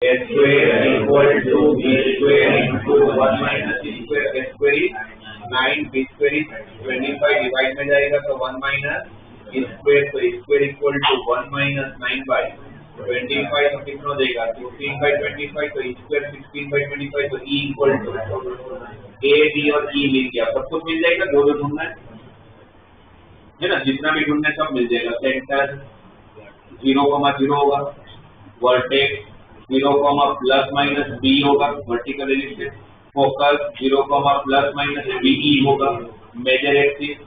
A square equal to B square into 1 minus C square. A square is 9, B square is 25, divide में जाएगा तो 1 minus E square, तो E square equal to 1 minus 9 by 25, तो कितना देगा 16 by 25, तो E square 16 by 25, तो E equal to A, D और E मिल गया, सब कुछ मिल जाएगा, जो भी ढूंढना है ना, जितना भी ढूंढना है सब मिल जाएगा। सेंटर 0,0 होगा, वर्टेक्स 0, प्लस माइनस B होगा, vertical ellipse, focus 0, plus minus BE होगा, मेजर एक्सिस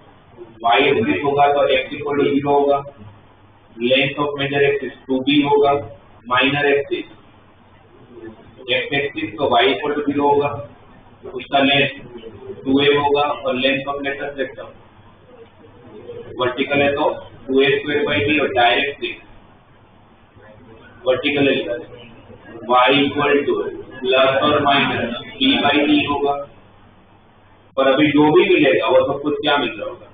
y एक्सिस होगा तो x इक्वल टू 0 होगा, length of major axis 2b होगा, माइनर एक्सिस x एक्सिस तो y इक्वल टू 0 होगा, उसका लेंथ 2a होगा और length of latus rectum vertical है तो 2a स्क्वायर बाई b और डायरेक्ट वर्टिकल है y इक्वल टू प्लस और माइनस b बाई d होगा। पर अभी जो भी मिलेगा वो सब कुछ क्या मिल रहा होगा,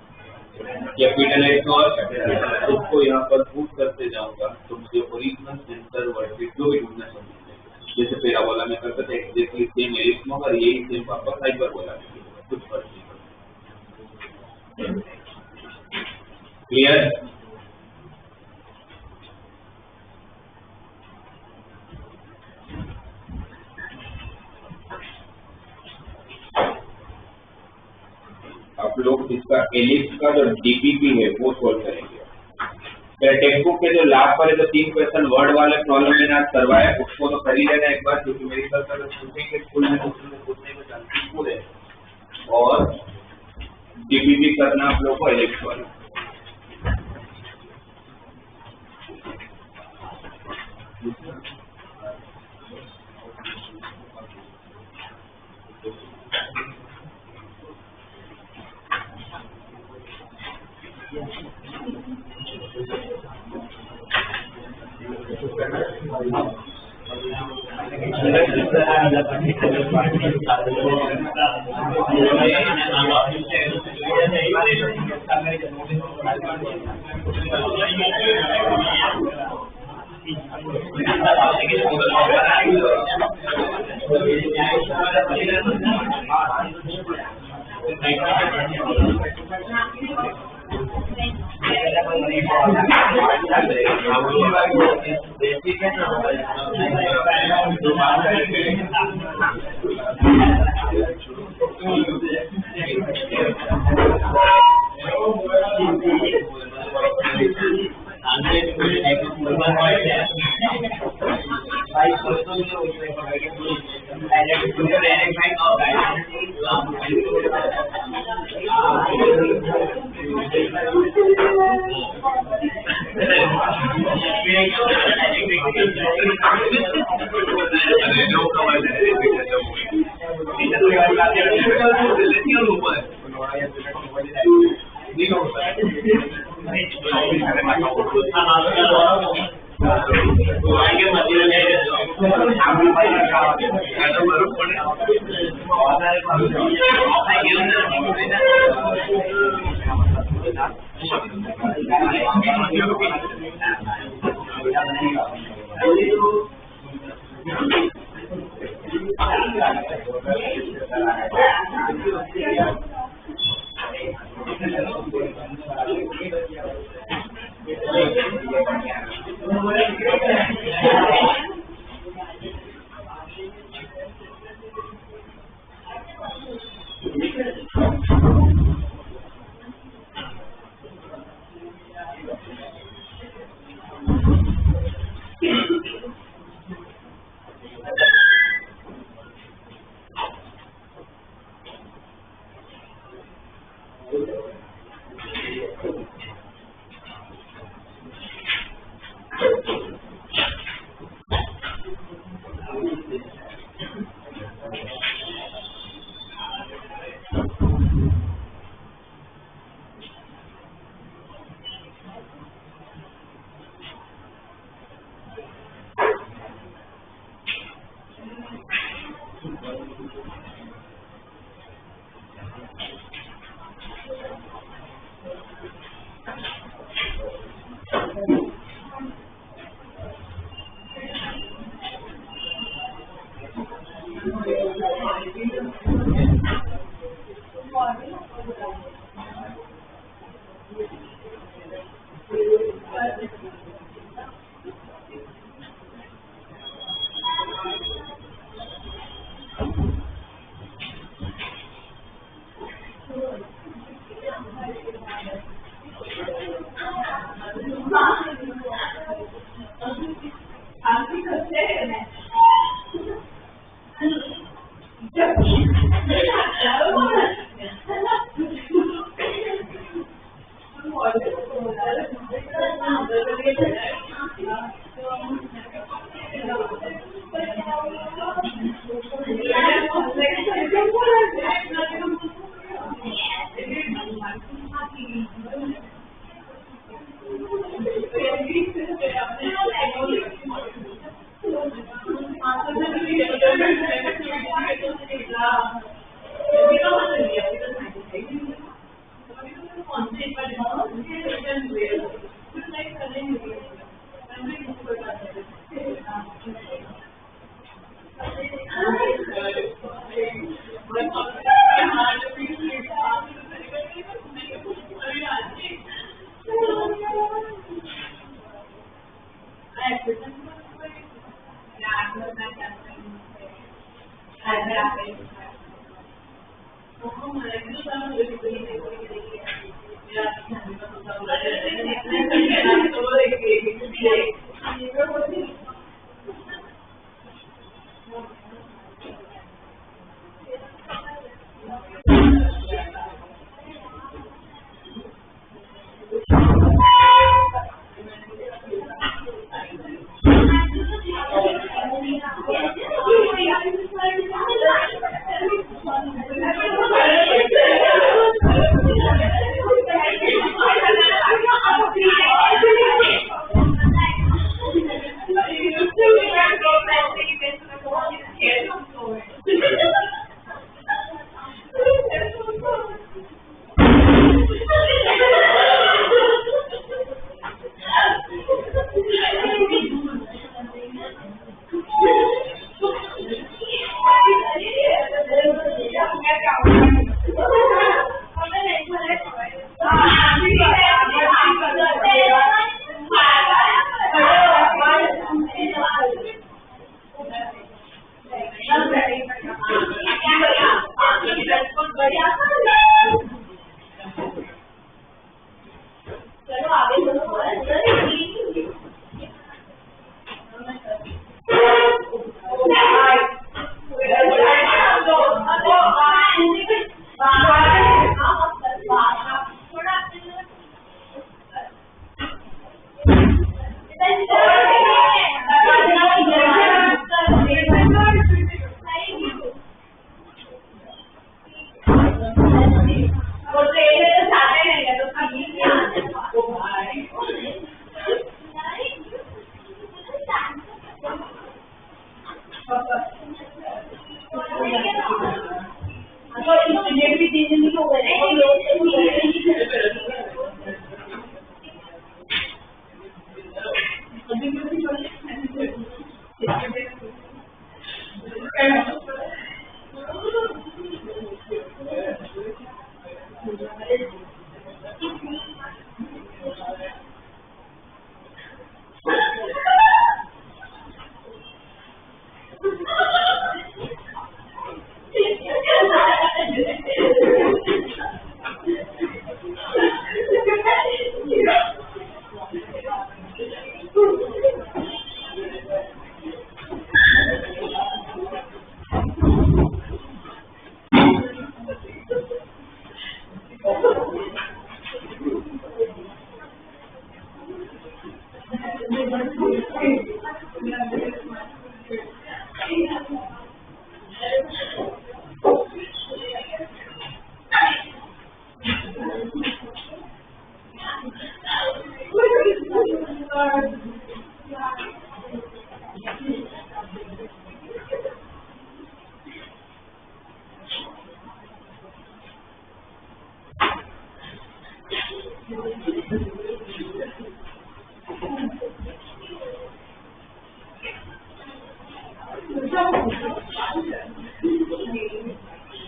कैपिटल एक्स और उसको यहाँ पर पुट करते जाऊंगा तो मुझे ओरिजिनल सेंटर वर्टेक्स जो भी ढूंढना चाहिए, जैसे पैराबोला में करते थे एग्जैक्टली सेम एलिप्स में होगा, यही सेम वापस हाइपरबोला में कुछ फर्क नहीं पड़ता। क्लियर? आप लोग इसका एलिप्स का जो डीपीपी है वो सोल्व करेंगे। टेक्स्ट बुक के जो लास्ट वाले जो 3 क्वेश्चन वर्ड वाले प्रॉब्लम मैंने आज करवाया उसको तो कर ही लेना एक बार, क्योंकि मेरी तरफ से पूछेंगे स्कूल में पूछने के चांसेस पूरे है, और डीपीपी करना आप लोग को एलिप्स वाला।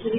ये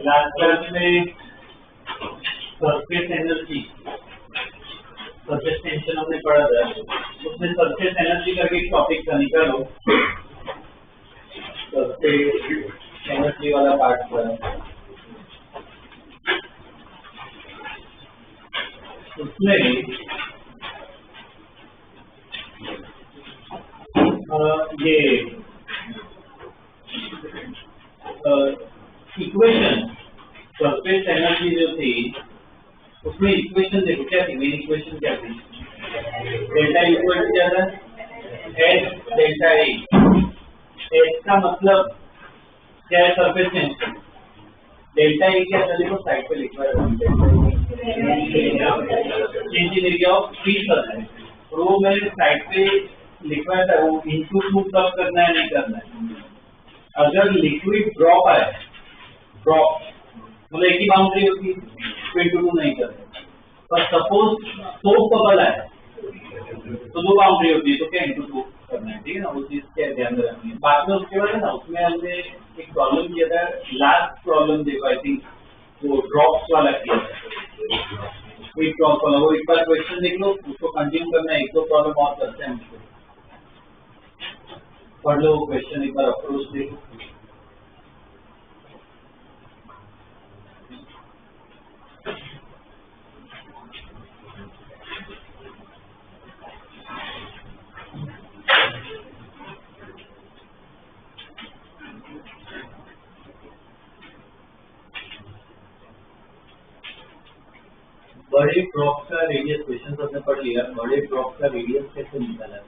लास्ट क्लास में सरफेस एनर्जी, सरफेस टेंशन हमने पढ़ा था, उसमें सरफेस एनर्जी करके एक टॉपिक था, निकालो सरफेस एनर्जी वाला पार्ट था। उसमें ये इक्वेशन सरफेस एनर्जी जो थी उसमें इक्वेशन देखो क्या थी, मेन इक्वेशन क्या थी, डेल्टा इक्वल टू क्या था, एच डेल्टा ए। एच का मतलब क्या है, सरफेस टेंशन। डेल्टा ए क्या था, देखो साइड पे लिखा है change in area of free surface. Rho में साइड पे लिखा है वो इनटू टू कब करना है, नहीं करना है। अगर लिक्विड ड्रॉप आए, ड्रॉप मतलब एक ही बाउंड्री होती है, इनटू टू नहीं करते। पर सपोज सोप बबल आए तो दो बाउंड्री होती है, तो क्या इनटू टू करना है, ठीक है ना। वो चीज क्या ध्यान रखनी है। बाद में उसके बाद है ना, उसमें हमने एक प्रॉब्लम किया था, लास्ट प्रॉब्लम देखो, आई थिंक वो ड्रॉप्स वाला किया था, ड्रॉप वाला। वो एक बार क्वेश्चन देख लो, उसको कंटिन्यू करना है, एक दो प्रॉब्लम और करते हैं उसको। पढ़ लो वो क्वेश्चन, एक बार अप्रोच देखो। बड़े ड्रॉप का रेडियस, क्वेश्चन हमने पढ़ लिया। बड़े ड्रॉप का रेडियस कैसे निकाला है?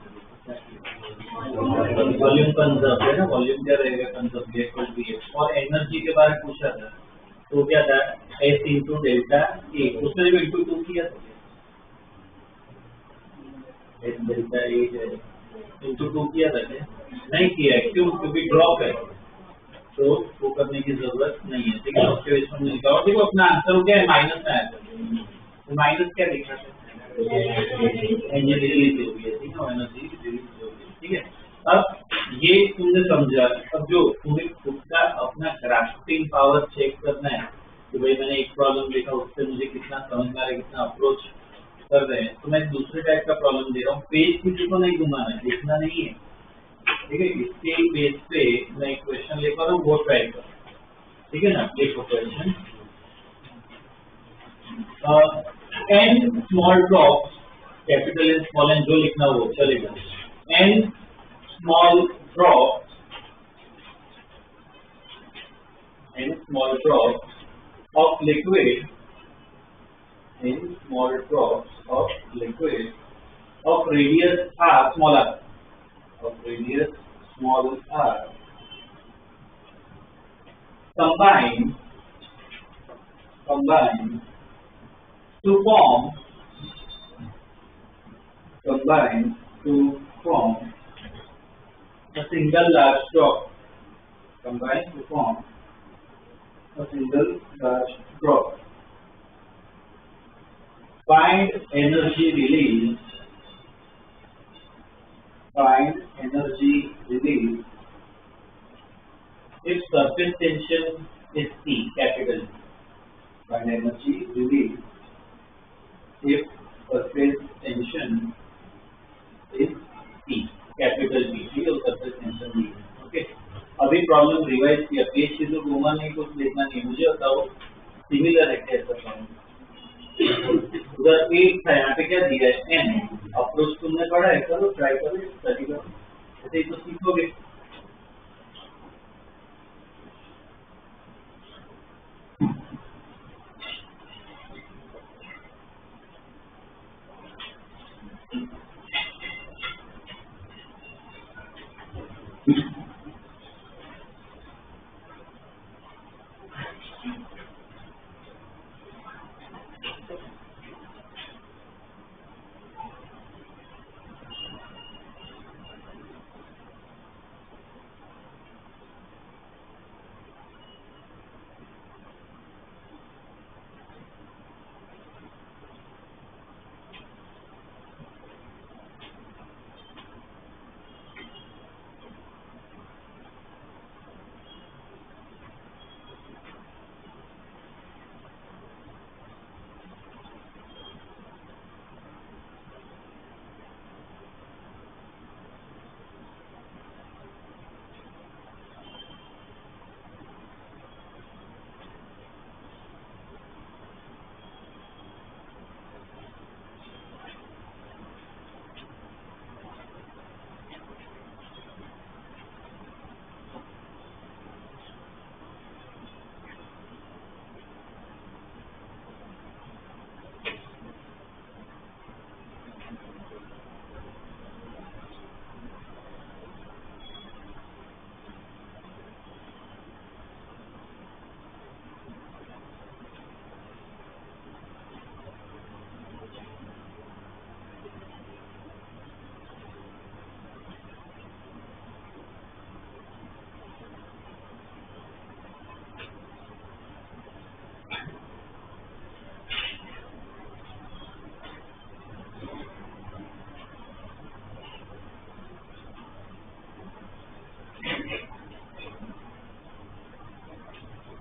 वॉल्यूम कंजर्व है ना, वॉल्यूम क्या रहेगा? Conserve equal to F. और एनर्जी के बारे में पूछा था, तो क्या था? S into delta A. उसने भी इंटू 2 किया था, एस डेल्टा ए इंटू 2 किया था क्या? नहीं किया। क्यों? क्योंकि ड्रॉप है, तो वो करने की जरूरत नहीं है। ठीक है, उसके बीच में लिखा। और देखो अपना आंसर क्या है? माइनस में आया था। तो माइनस क्या लिखा था? एनर्जी रिलीज हो गई है। ठीक है, एनर्जी रिलीज हो गई। ठीक है, अब ये तुमने समझा। अब जो तुम्हें खुद का अपना ग्रास्पिंग पावर चेक करना है कि भाई मैंने एक प्रॉब्लम देखा, उससे मुझे कितना समझ में आ रहा है, कितना अप्रोच कर रहे हैं। तो मैं दूसरे टाइप का प्रॉब्लम दे रहा हूँ। पेज किसी को नहीं घुमाना है, लिखना नहीं है। ठीक है, इसके बेस पे मैं एक क्वेश्चन लेकर रहा हूँ, वो ट्राई करो। ठीक है ना, देखो question. n small drops, capital N small n जो लिखना हो चलेगा। n small drops of liquid, n small drops of liquid of radius r, small r, of radius small r, combine to form a single large drop. Combine to form a single large drop. Find energy release. Find energy release if surface tension is T, capital. Find energy release if surface tension is T, capital T, ठीक है, surface tension दी है। Okay, अभी problem revise किया। Page चीजों को घुमा नहीं, कुछ देखना नहीं। मुझे बताओ सिमिलर है क्या ऐसा प्रॉब्लम? उधर एक था, यहाँ पे क्या दिया है? n। अप्रोच तुमने पढ़ा है, करो, ट्राई करो, स्टडी करो, ऐसे ही तो सीखोगे।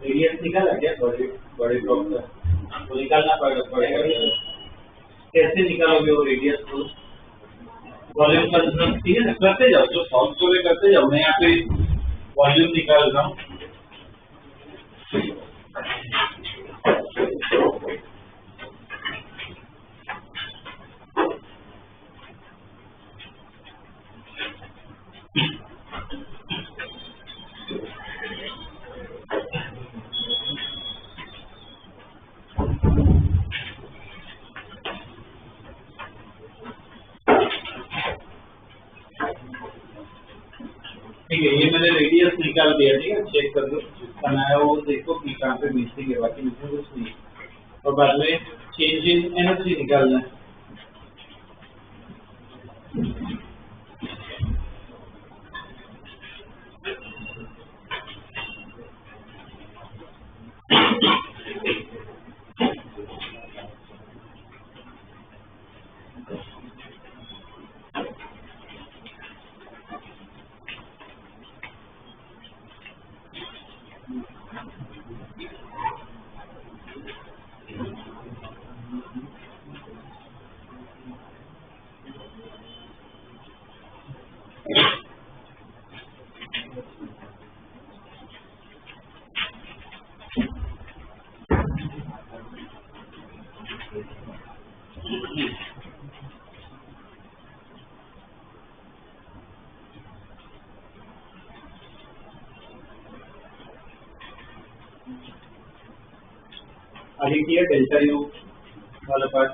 रेडियस निकाला क्या? बड़े ड्रॉप का तो निकालना पड़ेगा। कैसे निकालोगे वो रेडियस को? वॉल्यूम कंसर्न, ठीक है ना, करते जाओ, जो सॉल्व करोगे करते जाओ। मैं यहाँ पे वॉल्यूम निकाल रहा हूँ। ठीक है, ये मैंने रेडियस निकाल दिया, ठीक है, चेक कर लो जिसका नया वो देखो कि कहाँ पे मिसिंग है, बाकी मिसिंग कुछ नहीं। और बाद में चेंज इन एनर्जी निकालना है। आगे किया डेल्टा यू वाला part,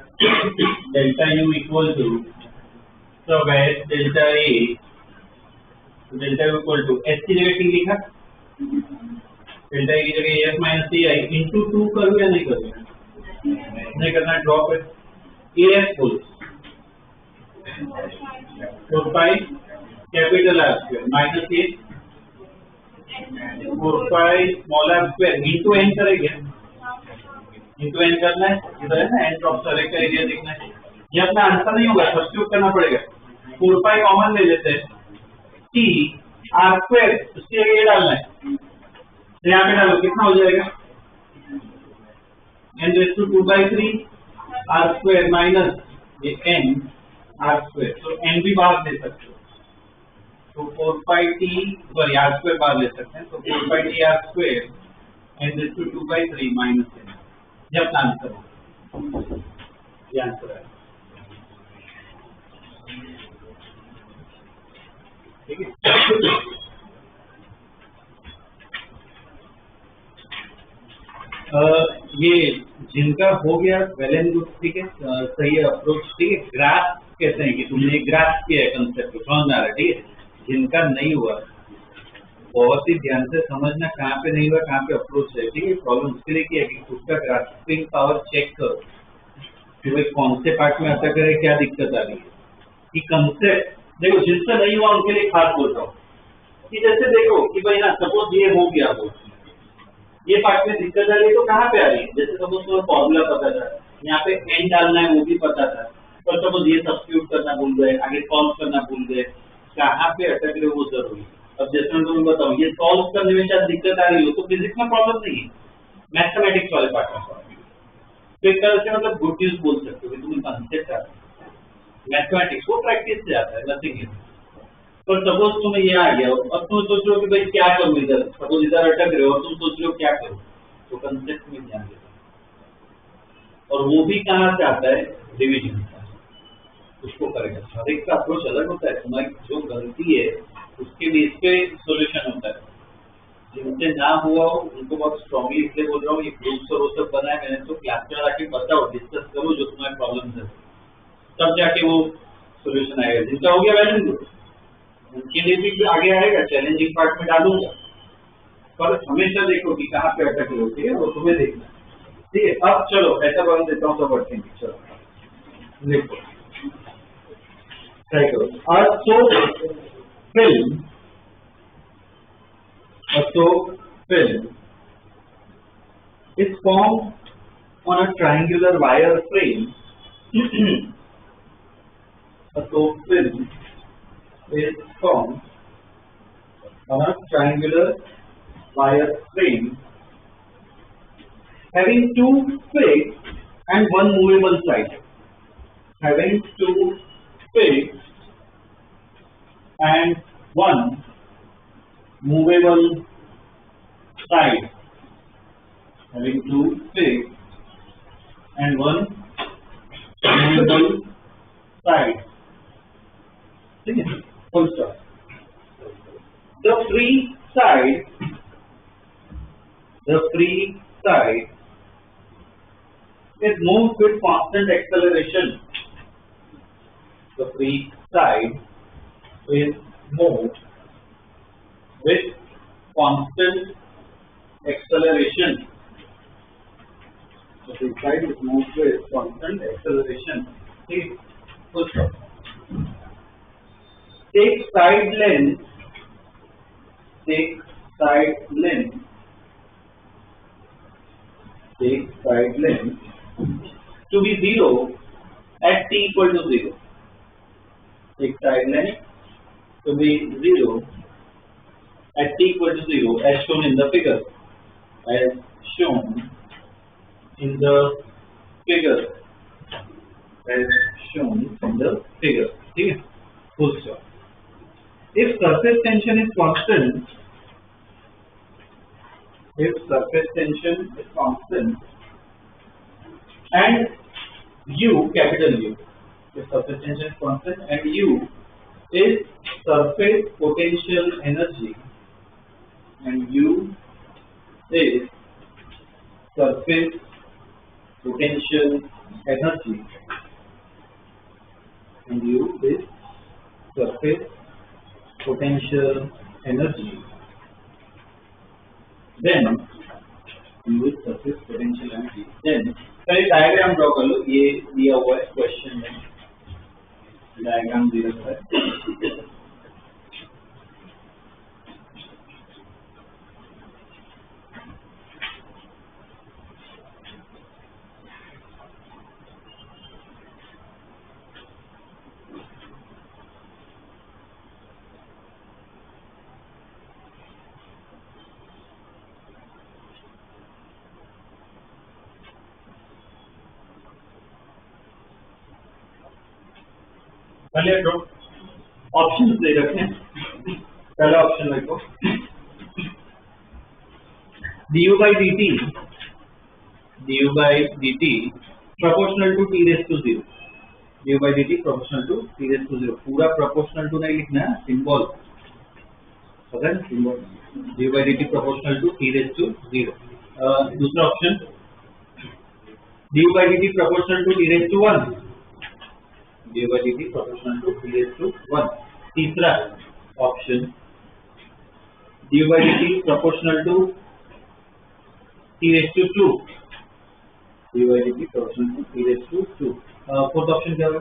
delta U equal to, तो delta A, delta U equal to S की जगह टी लिखा, डेल्टा ए की जगह S minus T I into 2 करूँ या नहीं करूँ? नहीं करना, ड्रॉप है। A S full 4 pi capital R square minus A 4 pi small R square into N करेंगे, इंटू एन करना है, इधर है ना एन ड्रॉप सारे का एरिया देखना है। ये अपना आंसर नहीं होगा, सब्स्टिट्यूट करना पड़ेगा। 4 पाई कॉमन ले लेते हैं, टी आर स्क्वायर उसकी जगह ये डालना है, तो यहाँ पे डालो, कितना हो जाएगा? N raise to 2/3 R square minus ये एन आर स्क्वायर, तो एन भी बाहर ले सकते हो, तो 4 pi T sorry R square बाहर ले सकते हैं, तो 4 pi T R square N raise to 2/3 minus N, ये अपना आंसर है, ये आंसर है, ठीक है। ये जिनका हो गया वेल एंड गुड, ठीक है, सही अप्रोच, ठीक है। ग्राफ कहते हैं कि तुमने ग्राफ किया है कंसेप्ट, समझ में आ रहा है, ठीक है। जिनका नहीं हुआ बहुत ही ध्यान से समझना, कहाँ पे नहीं हुआ, कहाँ पे अप्रोच है, ठीक है। प्रॉब्लम उसके लिए किया कि खुद का ग्रास्पिंग पावर चेक करो कि भाई कौन से पार्ट में अटक रहे, क्या दिक्कत आ रही है, कि कंसेप्ट देखो। जिनसे नहीं हुआ उनके लिए खास बोल रहा हूँ कि जैसे देखो कि भाई ना सपोज ये हो गया हो, ये पार्ट में दिक्कत आ रही है, तो कहाँ पे आ रही है? जैसे सपोज तो फॉर्मूला पता था, यहाँ पे एन डालना है वो भी पता था, पर सपोज ये सब्स्टिट्यूट करना भूल गए, आगे सॉल्व करना भूल गए, कहाँ पे अटक रहे वो जरूरी। अब जैसे मैं तुम्हें बताऊँ, ये सॉल्व करने में शायद दिक्कत आ रही हो तो फिजिक्स में प्रॉब्लम नहीं है, मैथमेटिक्स वाले पार्ट में प्रॉब्लम। तो एक तरह से मतलब गुड न्यूज बोल सकते हो कि तुम्हें कंसेप्ट आता है, मैथमेटिक्स वो प्रैक्टिस से आता है, नथिंग है। पर सपोज तुम्हें ये आ गया, अब तुम सोच रहे हो कि भाई क्या करूं इधर, सपोज इधर अटक रहे हो और तुम सोच रहे हो क्या करूं, तो कंसेप्ट में ध्यान देना, और वो भी कहाँ से आता है? रिविजन से, उसको करेगा। हर एक का अप्रोच अलग होता है, तुम्हारी जो गलती है उसके बेस पे सोल्यूशन होता है। जिनसे ना हुआ हो उनको बहुत स्ट्रांगली इसलिए बोल रहा हूँ, ये ग्रुप्स और वो सब बना है मैंने, तो क्लास में आके बताओ, डिस्कस करो जो तुम्हारे प्रॉब्लम है, तब जाके वो सोल्यूशन आएगा। जिनका हो गया वैल्यू गुड, उनके लिए भी आगे आएगा, चैलेंजिंग पार्ट में डालूंगा, पर हमेशा देखो कि कहाँ पे अटक रहे, ठीक है, वो तुम्हें देखना, ठीक है। अब चलो ऐसा बना देता हूँ, सब अटकेंगे, चलो देखो ट्राई करो। film is formed on a triangular wire frame. A soap film is formed on a triangular wire frame having two fixed and one movable side. Having two fixed and one movable side having two fixed and one movable side. Full stop. The free side is moved with constant acceleration. The free side is moved with constant acceleration. The free side is moved with constant acceleration. Okay. Full stop. Take side length to be 0 at t equal to 0. Take side length to be 0 at t equal to 0 as shown in the figure. Okay. Full stop. If surface tension is constant, and U, capital U, if surface tension is constant and U is surface potential energy, then पहले diagram draw कर लो. ये दिया हुआ है question में, diagram दिया हुआ है. पहले ऑप्शन दे रखे हैं. पहला ऑप्शन देखो, du by dt proportional to t raised to 0. du by dt proportional to t raised to 0. पूरा proportional to नहीं लिखना है, सिंबल पता है, symbol. du by dt proportional to t raised to 0. दूसरा option du by dt proportional to t raised to 1. du by dt proportional to t raised to 1. तीसरा option du by dt proportional to t raised to 2. du by dt proportional to t raised to 2. Fourth option क्या होगा?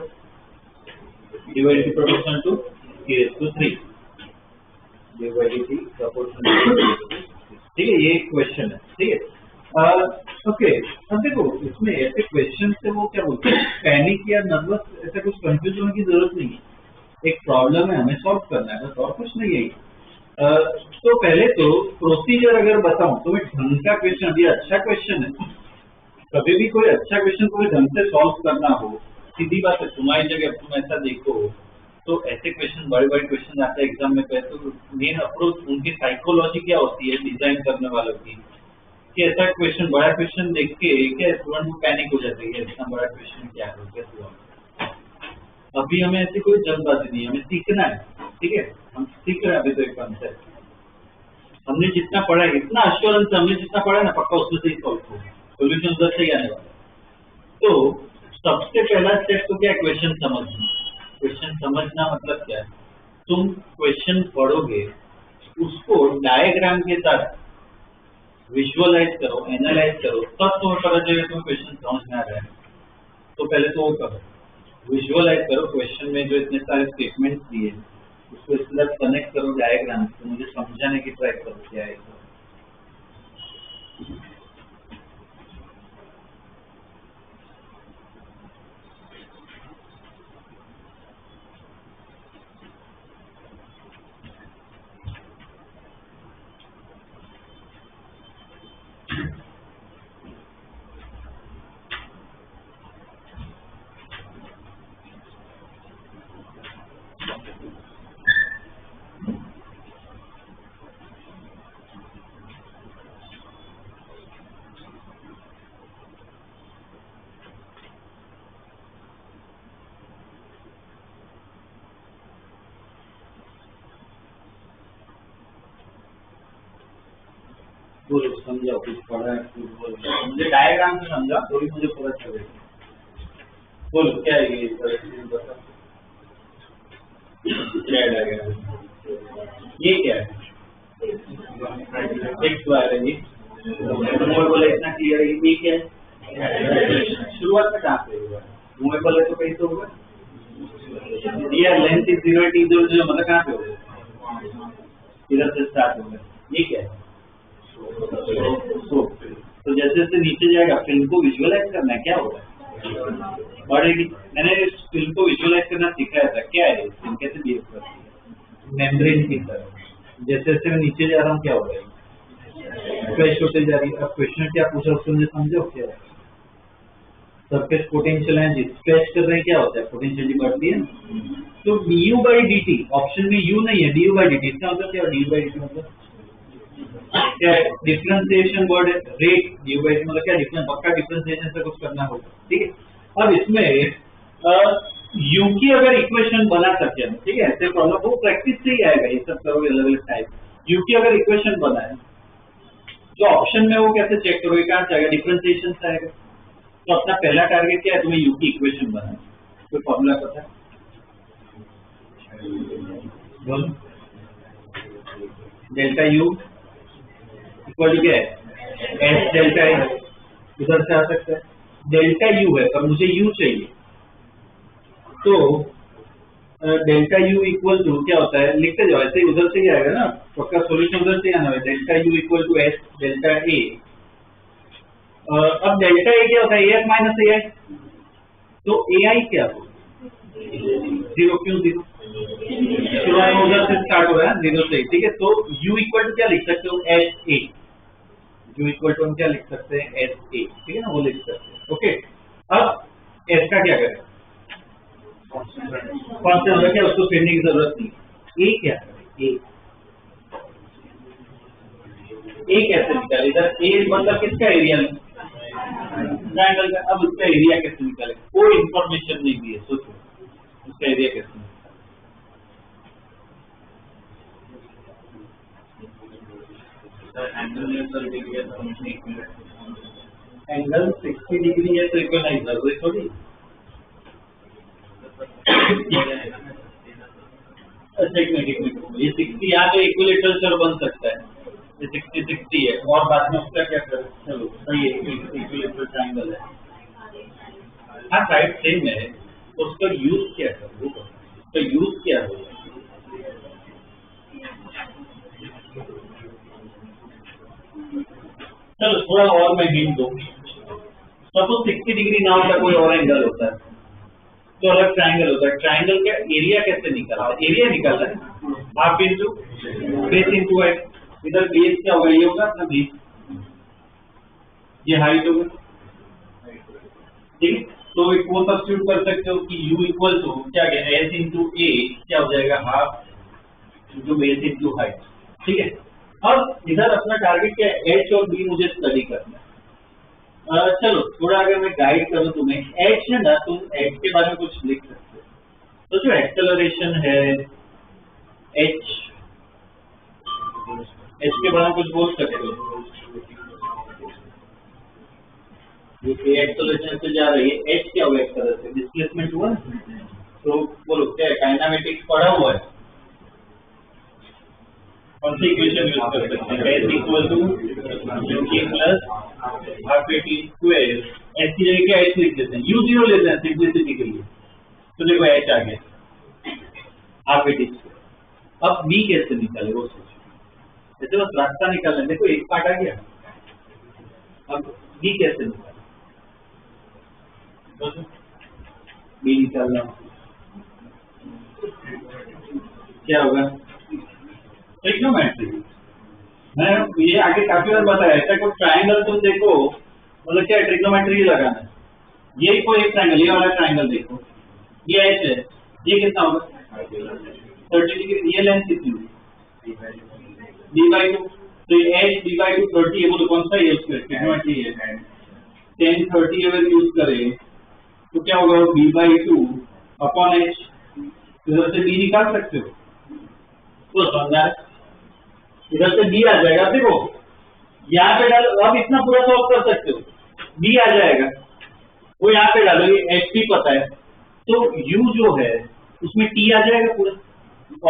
du by dt proportional to t raised to 3. du by dt proportional to t raised to 3. ठीक है, ये question है. ठीक है. Okay. अब देखो, इसमें ऐसे क्वेश्चन से वो क्या बोलते हैं, पैनिक या नर्वस, ऐसा कुछ कंफ्यूज होने की जरूरत नहीं है. एक प्रॉब्लम है, हमें सॉल्व करना है, बस और कुछ नहीं है. तो पहले तो प्रोसीजर अगर बताऊं तो मैं ढंग का क्वेश्चन, अभी अच्छा क्वेश्चन है, कभी भी कोई अच्छा क्वेश्चन को ढंग से सॉल्व करना हो, सीधी बात है, तुम्हारी जगह तुम ऐसा देखो तो ऐसे क्वेश्चन, बड़े बड़े क्वेश्चन आते हैं एग्जाम में. पहले तो मेन अप्रोच उनकी साइकोलॉजी क्या होती है डिजाइन करने वालों की, कि ऐसा क्वेश्चन, बड़ा क्वेश्चन देख के क्या स्टूडेंट को पैनिक हो जाती है, इतना बड़ा क्वेश्चन क्या है, कैसे हुआ. अभी हमें ऐसी कोई जल्दबाजी नहीं है, हमें सीखना है. ठीक है, हम सीख रहे हैं अभी तो एक कंसेप्ट. हमने जितना पढ़ा है, इतना एश्योरेंस हमने जितना पढ़ा है ना, पक्का उसमें से ही सॉल्व होगा, सोल्यूशन उधर से ही आने वाला. तो सबसे पहला स्टेप तो क्या है, क्वेश्चन समझना. क्वेश्चन समझना मतलब क्या है, तुम क्वेश्चन पढ़ोगे, उसको डायग्राम के साथ विजुअलाइज करो, एनालाइज करो, तब तुम्हें पता चलेगा तुम्हें क्वेश्चन समझ में आ रहा है. तो पहले तो वो करो, विजुअलाइज करो. क्वेश्चन में जो इतने सारे स्टेटमेंट्स दिए, उसको इसके साथ कनेक्ट करो डायग्राम से, मुझे समझाने की ट्राई करो क्या है. बोलो समझाओ, कुछ पढ़ा है बोलो, मुझे डायग्राम से समझा थोड़ी मुझे पता चलेगा। बोलो क्या है ये, बता क्या है डायग्राम, ये क्या है, एक्स वाई है ये, तुम्हें बोला इतना क्लियर है, ये क्या है, शुरुआत में कहाँ से होगा, तुम्हें बोला तो कैसे होगा, ये लेंथ इज 0 इधर जो मतलब कहाँ पे होगा, इधर से स्टार्ट होगा, ये क्या है, तो जैसे जैसे नीचे जाएगा फिल्म को विजुअलाइज करना है, क्या होगा बढ़ेगी। मैंने इस फिल्म को विजुअलाइज करना सिखाया था, क्या है फिल्म कैसे बिहेव करती है, मेम्ब्रेन की तरह, जैसे जैसे मैं नीचे जा रहा हूँ क्या हो रहा है, फ्लैश होते जा रही है। अब क्वेश्चन क्या पूछा उसको मुझे समझो, क्या है सरफेस पोटेंशियल एनर्जी स्ट्रेच कर रहे हैं, क्या होता है पोटेंशियल बढ़ती है। तो du by dt, ऑप्शन में u नहीं है, du by dt, इसका मतलब क्या है, du by dt मतलब क्या है, differentiation word rate, du by dt मतलब क्या, डिफरेंस, पक्का डिफरेंशिएशन से कुछ करना होगा, ठीक है। अब इसमें u की अगर इक्वेशन बना सके, ठीक है, ऐसे प्रॉब्लम वो प्रैक्टिस से ही आएगा, ये सब करोगे अलग अलग टाइप। u की अगर इक्वेशन बनाए तो ऑप्शन में वो कैसे चेक करोगे, कहाँ से आएगा, डिफरेंशिएशन से आएगा। तो अपना पहला टारगेट क्या है, तुम्हें u की इक्वेशन बनाना, कोई फॉर्मूला पता है, बोलो, डेल्टा u इक्वल टू क्या है, एस डेल्टा ए, उधर से आ सकता है, डेल्टा u है पर मुझे u चाहिए, तो डेल्टा u इक्वल टू क्या होता है, लिखते जाओ, ऐसे उधर से ही आएगा ना, पक्का सॉल्यूशन उधर से ही आना है, delta u equal to S delta A. अब डेल्टा ए क्या होता है, A F minus A I, तो ए आई क्या हो, 0, क्यों 0, शुरुआत में उधर से स्टार्ट हो रहा है 0 से, ठीक है। तो u इक्वल टू क्या लिख सकते हो, S A, u equal to हम क्या लिख सकते हैं, एस ए, ठीक है ना, वो लिख सकते हैं, ओके। अब एस का क्या करें, कॉन्स्टेंट रखे, उसको फेरने की जरूरत नहीं, ए क्या है, ए कैसे निकाले, इधर ए मतलब किसका एरिया, ट्रायंगल का। अब उसका एरिया कैसे निकाले, कोई इंफॉर्मेशन नहीं दी है, सोचो उसका एरिया कैसे निकाले, एंगल 60 डिग्री है तो इक्वलाइज जरूरी थोड़ी, ये 60 यहाँ तो इक्विलेटरल बन सकता है, ये 60 है, और बाद में उसका क्या करें, चलो सही है, इक्विलेटरल ट्रायंगल है, हाँ साइड सेम है, तो उसका यूज क्या है, उसका यूज क्या है, चलो थोड़ा और मैं हिंट दूं, सपोज 60 डिग्री ना होता कोई और एंगल होता है तो अलग ट्रायंगल होता है, ट्रायंगल का एरिया कैसे निकालना है, एरिया निकालना है, half into base into height, इधर बेस क्या होगा, ये होगा अपना बेस, ये हाइट होगा, ठीक है। तो वो सब्स्टिट्यूट कर सकते हो कि u इक्वल टू क्या गया, एस इंटू ए क्या हो जाएगा, half into base into height, ठीक है। अब इधर अपना टारगेट क्या है, एच और बी मुझे स्टडी करना है। चलो थोड़ा अगर मैं गाइड करूं तुम्हें, एच है ना, तुम एच के बारे में कुछ लिख सकते हो, तो जो एक्सेलरेशन है एच के बारे में कुछ बोल सकते हो, ये एक्सेलरेशन से जा रही है, एच क्या हुआ एक तरह से डिस्प्लेसमेंट हुआ, तो बोलो क्या है, काइनेमेटिक्स पढ़ा हुआ है, कौन सी इक्वेशन यूज कर सकते हैं, S equal to q plus half A T square, S की जगह क्या एच लिख देते हैं, u 0 लेते हैं सिंपलिसिटी के लिए, तो देखो एच आ गया हाफ ए टी स्क्वायर। अब b कैसे निकाले वो सोचो, ऐसे बस रास्ता निकालना, देखो एक पार्ट आ गया, अब b कैसे निकाले, b निकालना क्या होगा, ट्रिग्नोमेट्री। मैं ये आगे काफी बार बताया, ऐसा कोई ट्रायंगल तुम देखो, मतलब क्या ट्रिग्नोमेट्री लगाना है, ये कोई एक ट्रायंगल, ये वाला ट्रायंगल देखो, ये एच है, ये कितना होगा 30 डिग्री, ये लेंथ कितनी होगी d/2, तो ये एच d/2 30 है, वो तो कौन सा है, ट्रिग्नोमेट्री है, tan 30 अगर यूज करें तो क्या होगा, d/2 अपॉन एच, इधर से b निकाल सकते हो, तो समझा, इधर से b आ जाएगा, देखो यहाँ पे डालो, अब इतना पूरा सॉल्व कर सकते हो, बी आ जाएगा, वो यहाँ पे डालो, ये एच पी पता है तो यू जो है उसमें टी आ जाएगा पूरा,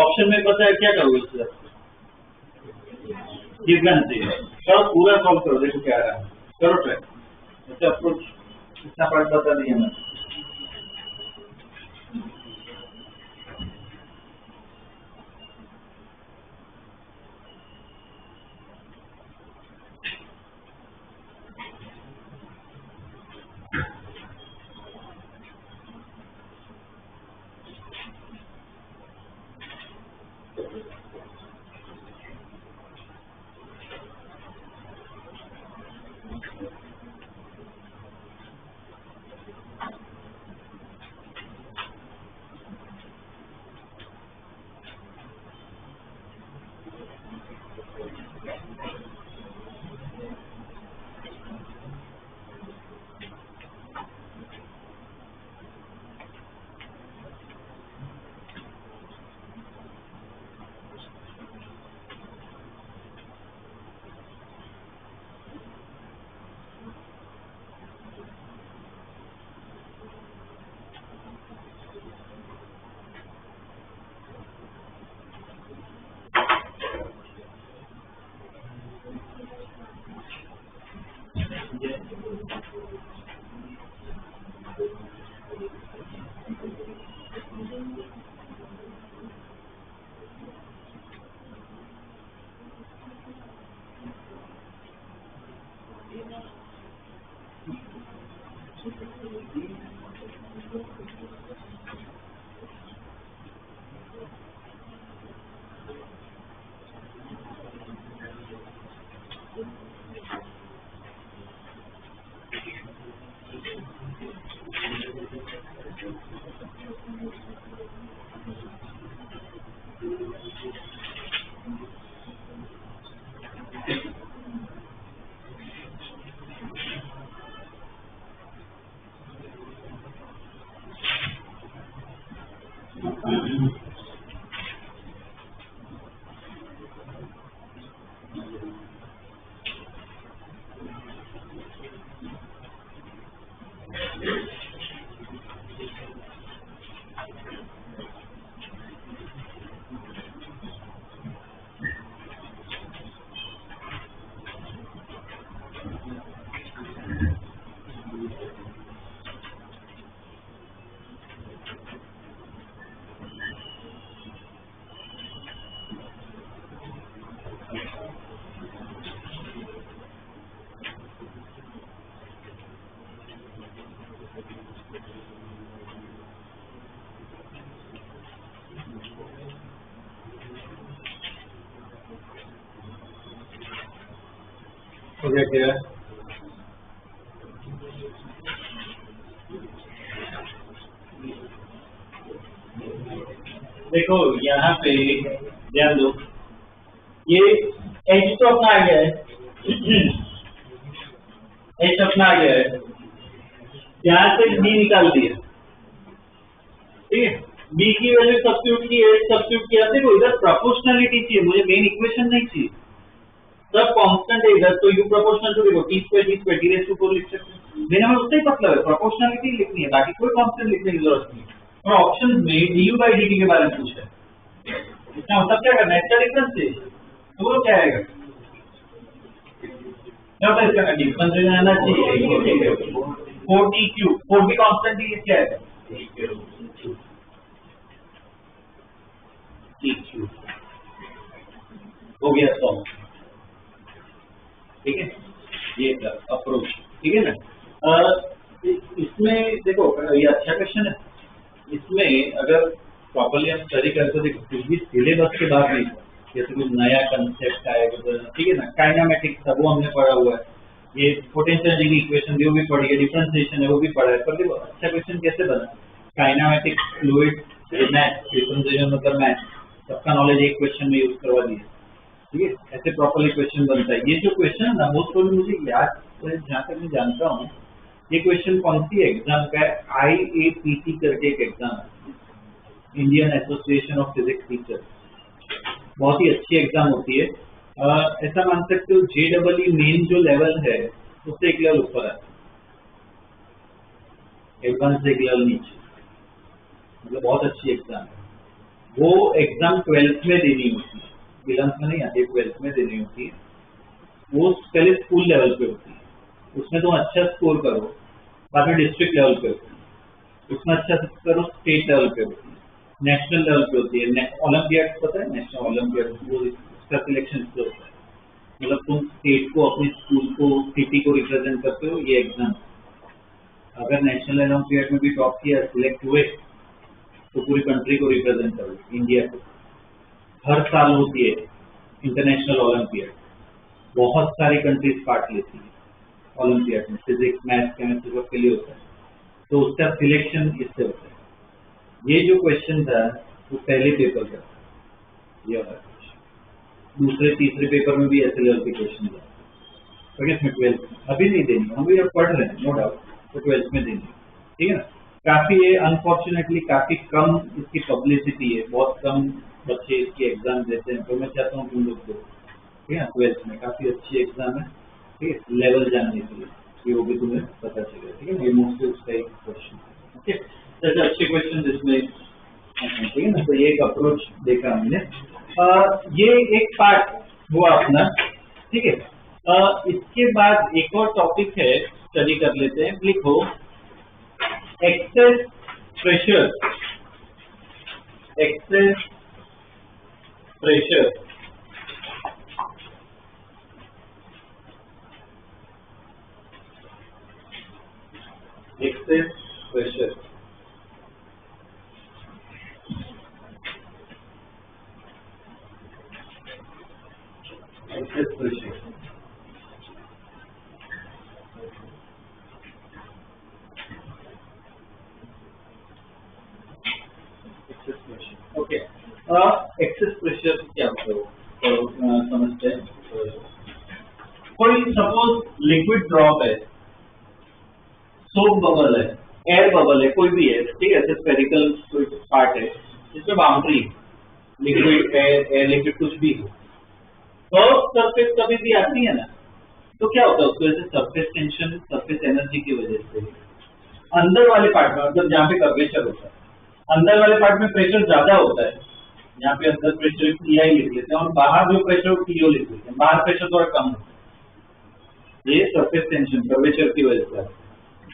ऑप्शन में पता है, क्या करोगे इससे, डिफरेंस चाहिए, चलो पूरा सॉल्व करो, देखो क्या आ रहा है, करो ट्राई, अच्छा अप्रोच इतना पार्ट बता दिया मैं। हो गया क्या? देखो यहाँ पे ध्यान दो, ये एच तो अपना आ गया है, एच अपना आ गया है, यहाँ से बी निकाल दिया, ठीक है, बी की वैल्यू सब्स्टिट्यूट की, एच सब्स्टिट्यूट किया, देखो इधर प्रोपोर्शनलिटी चाहिए मुझे, मेन इक्वेशन नहीं चाहिए, सब कांस्टेंट है इधर, तो यू प्रोपोर्शनल टू देखो T square T raise to 4 लिख सकते हैं, लेकिन हमें उससे ही मतलब है प्रोपोर्शनलिटी लिखनी है, बाकी कोई कांस्टेंट लिखने की जरूरत नहीं है। और ऑप्शन में D you by D T के बारे में पूछा है, इसका मतलब क्या करना है, इसका डिफरेंस चाहिए, तो वो क्या आएगा, क्या होता है इसका डिफरेंस आना चाहिए 4t क्यूब, 4 भी कांस्टेंट है, क्या आएगा t क्यूब, हो गया सॉल्व, ठीक है, ये अप्रोच, ठीक है ना। इसमें देखो ये अच्छा क्वेश्चन है, इसमें अगर प्रॉपर्ली हम स्टडी करते देखो कुछ भी सिलेबस के बाद नहीं, जैसे कुछ नया कंसेप्ट आएगा, ठीक है ना, काइनेमेटिक्स वो हमने पढ़ा हुआ है, ये पोटेंशियल एनर्जी की इक्वेशन भी वो भी पढ़ी है, डिफरेंशिएशन है वो भी पढ़ा है, पर देखो अच्छा क्वेश्चन कैसे बना, काइनेमेटिक्स, फ्लूइड, मैथ, डिफरेंशिएशन मतलब मैथ, सबका नॉलेज एक क्वेश्चन में यूज करवा दिया, ठीक है, ऐसे प्रॉपर्ली क्वेश्चन बनता है। ये जो क्वेश्चन है ना, मोस्ट प्रोबेबली मुझे याद, जहाँ तक मैं जानता हूँ, ये क्वेश्चन कौन सी एग्जाम का है, IAPT करके एक एग्जाम है, Indian association of physics teacher, बहुत ही अच्छी एग्जाम होती है, ऐसा मान सकते हो JEE मेन जो लेवल है उससे एक लेवल ऊपर है, एडवांस से एक लेवल नीचे, मतलब बहुत अच्छी एग्जाम है। वो एग्जाम 12th में देनी होती है, 11th में नहीं आती, 12th में देनी होती है। वो पहले स्कूल लेवल पे होती है, उसमें तुम अच्छा स्कोर करो, बाद में डिस्ट्रिक्ट लेवल पे होती है, उसमें अच्छा करो स्टेट लेवल पे होती है, नेशनल लेवल पे होती है। ओलंपियाड पता है, नेशनल ओलंपियाड, वो उसका सिलेक्शन होता है, मतलब तुम स्टेट को, अपने स्कूल को, सिटी को रिप्रेजेंट करते हो, ये एग्जाम। अगर नेशनल ओलंपियाड में भी टॉप किया, सिलेक्ट हुए, तो पूरी कंट्री को रिप्रेजेंट करो, इंडिया को। हर साल होती है इंटरनेशनल ओलंपियाड, बहुत सारी कंट्रीज पार्ट लेती है ओलंपियाड में, फिजिक्स, मैथ्स, केमिस्ट्री सब के लिए होता है, तो उसका सिलेक्शन इससे होता है। ये जो क्वेश्चन था वो पहले पेपर का था, ये वाला क्वेश्चन। दूसरे तीसरे पेपर में भी ऐसे लेवल के क्वेश्चन था, तो इसमें 12th अभी नहीं देनी, हम भी अब पढ़ रहे हैं नो डाउट, तो 12th में देनी, ठीक है ना। काफी ये अनफॉर्चुनेटली काफी कम इसकी पब्लिसिटी है, बहुत कम बच्चे इसकी एग्जाम देते हैं, तो मैं चाहता हूँ तुम लोग दो, ठीक है। 12th में काफी अच्छी एग्जाम है, ठीक है, लेवल जानने के लिए, ये वो भी तुम्हें पता चलेगा, ठीक है। ये मोस्टली उसका एक क्वेश्चन, ओके। तो अच्छे क्वेश्चन इसमें, ठीक है ना। तो ये एक अप्रोच देखा हमने, ये एक पार्ट हुआ अपना, ठीक है। इसके बाद एक और टॉपिक है, स्टडी कर लेते हैं। लिखो excess pressure, excess pressure, excess pressure. Excess pressure, okay. Excess pressure क्या होता है, तो समझते हैं। कोई सपोज लिक्विड ड्रॉप है, सोप बबल है, एयर बबल है, कोई भी है, ठीक है, ऐसे स्फेरिकल कोई पार्ट है जिसमें बाउंड्री, लिक्विड एयर लिक्विड कुछ भी हो, तो सरफेस कभी भी आती है ना, तो क्या होता है उसकी वजह से, सरफेस टेंशन, सरफेस एनर्जी की वजह से अंदर वाले पार्ट में, मतलब जहाँ पे कर्वेचर होता है, अंदर वाले पार्ट में प्रेशर ज्यादा होता है, यहाँ पे अंदर प्रेशर PI लिख लेते हैं, और बाहर जो प्रेशर PO लिख लेते हैं, बाहर प्रेशर थोड़ा कम होता है। ये सरफेस टेंशन कर्वेचर की वजह से,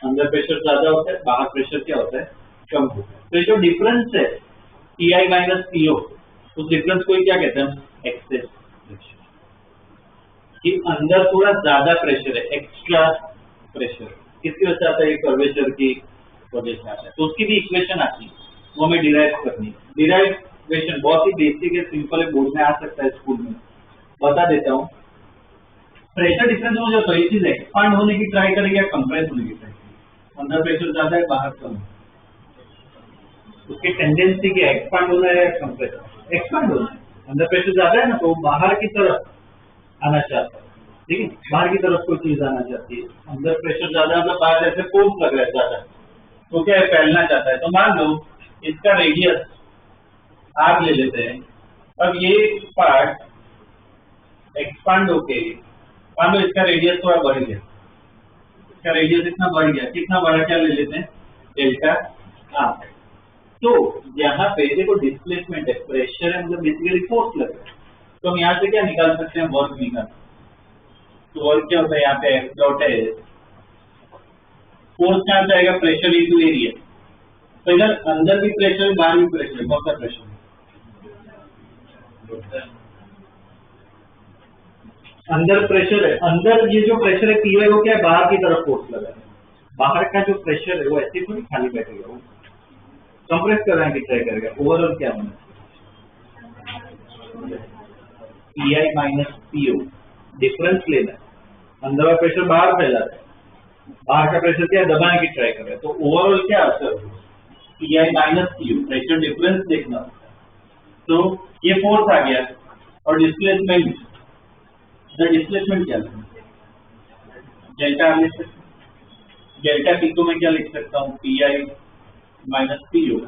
अंदर प्रेशर ज्यादा होता है, बाहर प्रेशर क्या होता है, कम होता है। तो जो डिफरेंस है PI माइनस PO, उस डिफरेंस को क्या कहते हैं, एक्सेस प्रेशर, कि अंदर थोड़ा ज्यादा प्रेशर है, एक्स्ट्रा प्रेशर, किसकी वजह से आता है, कर्वेचर की वजह से आता है। तो उसकी भी इक्वेशन आती है, वो हमें डिराइव करनी है। डिराइवेशन बहुत ही बेसिक है, सिंपल है, बोर्ड में आ सकता है, स्कूल में बता देता हूँ। प्रेशर डिफरेंस हो जाता है, ये चीज एक्सपांड होने की ट्राई करेगी या कंप्रेस होने की ट्राई करेगी, अंदर प्रेशर ज्यादा है, बाहर कम है, उसकी टेंडेंसी क्या, एक्सपांड होना है या कंप्रेस, एक्सपांड होना है। अंदर प्रेशर ज्यादा है ना, तो बाहर की तरफ आना चाहता है, ठीक है, बाहर की तरफ कोई चीज आना चाहती है। अंदर प्रेशर ज्यादा मतलब बाहर जैसे फोर्स लग रहा है ज्यादा, तो क्या है, फैलना चाहता है। तो मान लो इसका रेडियस आर ले लेते हैं, अब ये पार्ट एक्सपांड होके, मान लो इसका रेडियस थोड़ा बढ़ गया, इसका रेडियस इतना बढ़ गया, कितना बड़ा, क्या ले लेते हैं, डेल्टा आर। तो यहाँ पे देखो डिस्प्लेसमेंट है, प्रेशर है, मतलब बेसिकली फोर्स लग रहा है, तो हम यहाँ से क्या निकाल सकते हैं, वर्क निकाल। तो वर्क क्या होता है, यहाँ पे F डॉट है, फोर्स कहाँ से आएगा, प्रेशर इंटू एरिया। तो इधर अंदर भी प्रेशर है, बाहर भी प्रेशर है, कौन सा प्रेशर है, अंदर प्रेशर है। अंदर ये जो प्रेशर है PI, वो क्या है, बाहर की तरफ फोर्स लगा है। बाहर का जो प्रेशर है वो ऐसे थोड़ी खाली बैठेगा, वो कंप्रेस करने की ट्राई करेगा। ओवरऑल क्या होना, PI माइनस PO, डिफरेंस लेना है, अंदर का प्रेशर बाहर फैला है, बाहर का प्रेशर क्या दबाने की ट्राई कर रहा है, तो ओवरऑल क्या असर होगा, PI minus PO, pressure difference देखना होता है। तो ये फोर्स आ गया, और डिस्प्लेसमेंट, डिस्प्लेसमेंट क्या है, डेल्टा लिख सकते, डेल्टा P को मैं क्या लिख सकता हूँ, PI माइनस PO।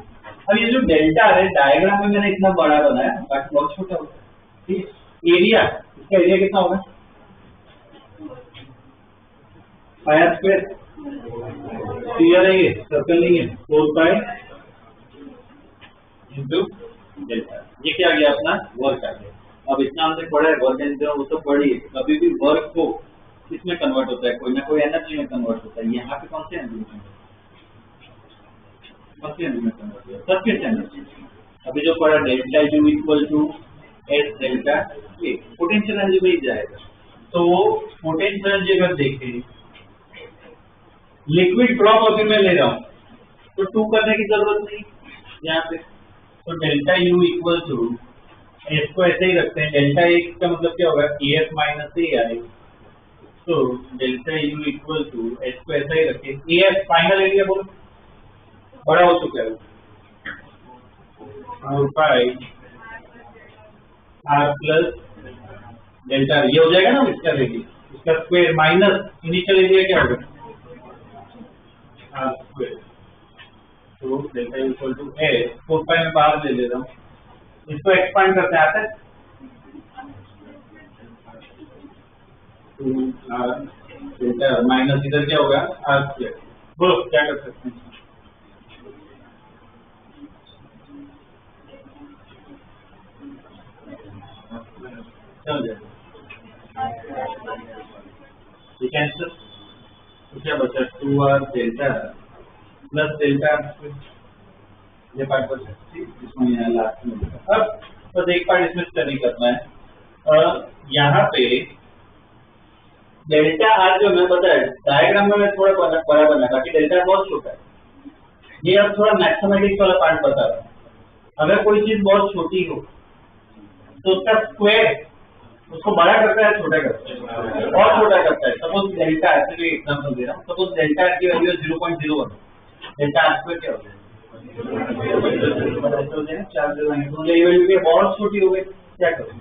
अब ये जो डेल्टा है, डायग्राम में मैंने इतना बड़ा बनाया, बाकी बहुत छोटा होता है, ठीक है। एरिया इसका एरिया कितना होगा? पाई आर स्क्वायर, स्फीयर है ये, सर्कल नहीं है, 4 पाई इंटू डेल्टा। ये क्या आ गया अपना वर्क आ गया। अब इतना हमने पढ़ा है वर्क एंड वो तो पढ़िए, कभी भी वर्क को किसमें कन्वर्ट होता है, कोई ना कोई एनर्जी में कन्वर्ट होता है। यहाँ पे कौन सी एनर्जी में कन्वर्ट होता है? Surface energy. अभी जो पढ़ा delta U equal to S delta A, potential energy में ही जाएगा। तो वो पोटेंशियल एनर्जी अगर देखें, लिक्विड ड्रॉप अभी मैं ले रहा हूँ तो 2 करने की जरूरत नहीं यहाँ पे। तो delta U equal to S को ऐसे ही रखते हैं, डेल्टा ए का मतलब क्या होगा, A F minus A I. तो delta U equal to S को ऐसा ही रखें, ए एफ फाइनल एरिया बोलो, बड़ा हो चुका है और पाई आर प्लस डेल्टा, ये हो जाएगा ना इसका एरिया, इसका स्क्वायर माइनस इनिशियल एरिया क्या होगा, आर स्क्वायर। तो डेल्टा इक्वल टू एस, 4 पाई में बाहर ले रहा हूँ, इसको एक्सपांड करते हैं, आता है 2 आर डेल्टा माइनस इधर क्या होगा आर स्क्वायर। बोलो क्या कर सकते हैं? चल जाए ठीक है आंसर। तो क्या बचा, 2 आर डेल्टा प्लस डेल्टा, ये पार्ट बचा, इसमें यहाँ लास्ट में। अब बस एक पार्ट इसमें स्टडी करना है। यहाँ पे डेल्टा आर जो मैं बताया डायग्राम में मैं थोड़ा बड़ा करना है, बाकी डेल्टा बहुत छोटा है। ये अब थोड़ा मैथमेटिक्स वाला पार्ट बता रहा हूँ। अगर कोई चीज बहुत छोटी हो तो उसका स्क्वायर उसको बड़ा करता है, छोटा करता है, और छोटा करता है। सपोज डेल्टा, ऐसे एग्जाम्पल दे रहा हूँ, सपोज डेल्टा की वैल्यू 0.01, डेल्टा आर स्क्वायर क्या हो जाएगा, ये वैल्यू बहुत छोटी हो गई, क्या करें,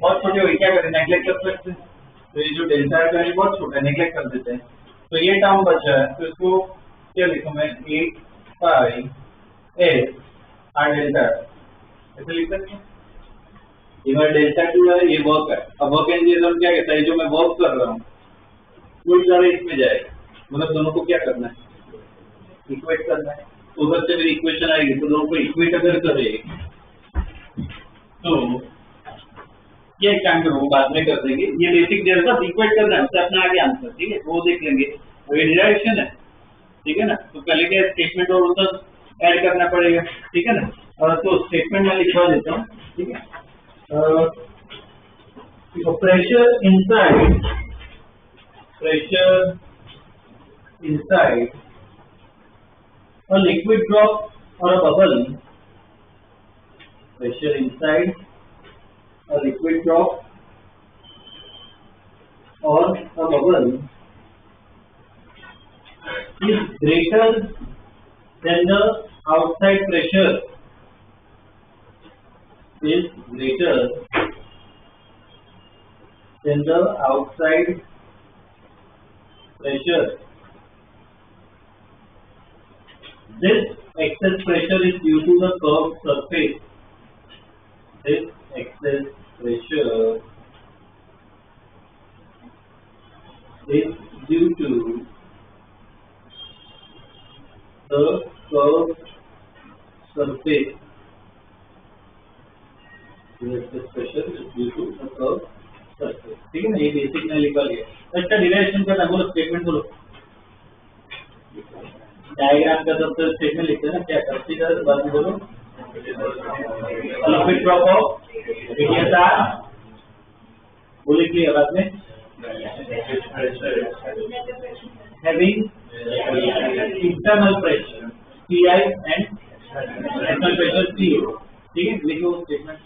बहुत छोटी हो गई, क्या करें, नेग्लेक्ट कर सकते हैं। तो ये जो डेल्टा है वैल्यू बहुत छोटा है, नेग्लेक्ट कर देते हैं। तो ये टर्म बचा है, तो इसको क्या लिखूं मैं, 8 पाई एस आर डेल्टा, ऐसे लिख सकते हैं। ये मेरा डेल्टा टू है, ये वर्क है। अब वर्क एंड क्या कहता है, जो मैं वर्क कर रहा हूँ वो सारे इसमें जाएगा, मतलब दोनों को क्या करना है, इक्वेट करना है। उधर से मेरी इक्वेशन आएगी, तो दोनों को इक्वेट अगर करे तो ये एक काम करो, बाद में कर देंगे। ये बेसिक देर का इक्वेट करना है, उससे अपना आगे आंसर, ठीक है, वो देख लेंगे। तो ये डायरेक्शन है, ठीक है ना। तो पहले क्या स्टेटमेंट और उसका ऐड करना पड़ेगा, ठीक है ना। तो स्टेटमेंट में लिखवा देता हूँ, ठीक है। pressure inside a liquid drop or a bubble, pressure inside a liquid drop or a bubble is greater than the outside pressure, is greater than the outside pressure. This excess pressure is due to the curved surface. This excess pressure is due to the curved surface. Excess pressure is due to the curved surface. ठीक है ना, ये basic में लिखा लिया। इसका derivation करना, बोलो स्टेटमेंट बोलो। डायग्राम का सबसे स्टेटमेंट लिखते हैं ना, क्या कंसीडर, बाद में बोलो। Liquid drop of radius R, बोले क्लियर, बाद में having internal pressure Pi and external pressure CO, ठीक है, लिखो स्टेटमेंट।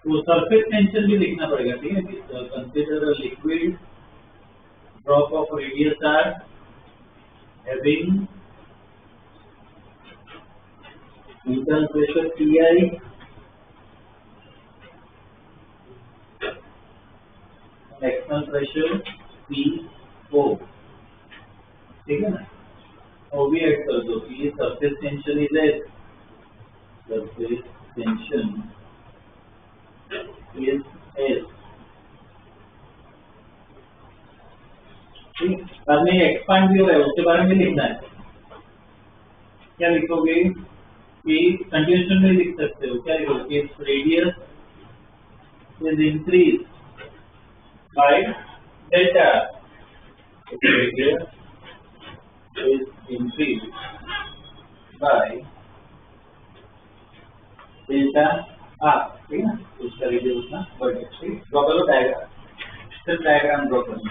तो सरफेस टेंशन भी लिखना पड़ेगा, ठीक है। Consider a liquid drop of radius R having internal pressure Pi external pressure PO, ठीक है ना। और भी ऐड कर दो कि ये surface tension is at, surface tension is S। ठीक, बाद में एक्सपांड भी हो रहा है, उसके बारे में लिखना है। क्या लिखोगे कि कंटिन्यूएशन में लिख सकते हो, क्या लिखोगे, radius is increase by delta, radius is increase by delta R, ठीक है ना, उसका रेडियस उतना बढ़ गया। ठीक, ड्रॉ करो डायग्राम, सिर्फ डायग्राम ड्रॉ करना।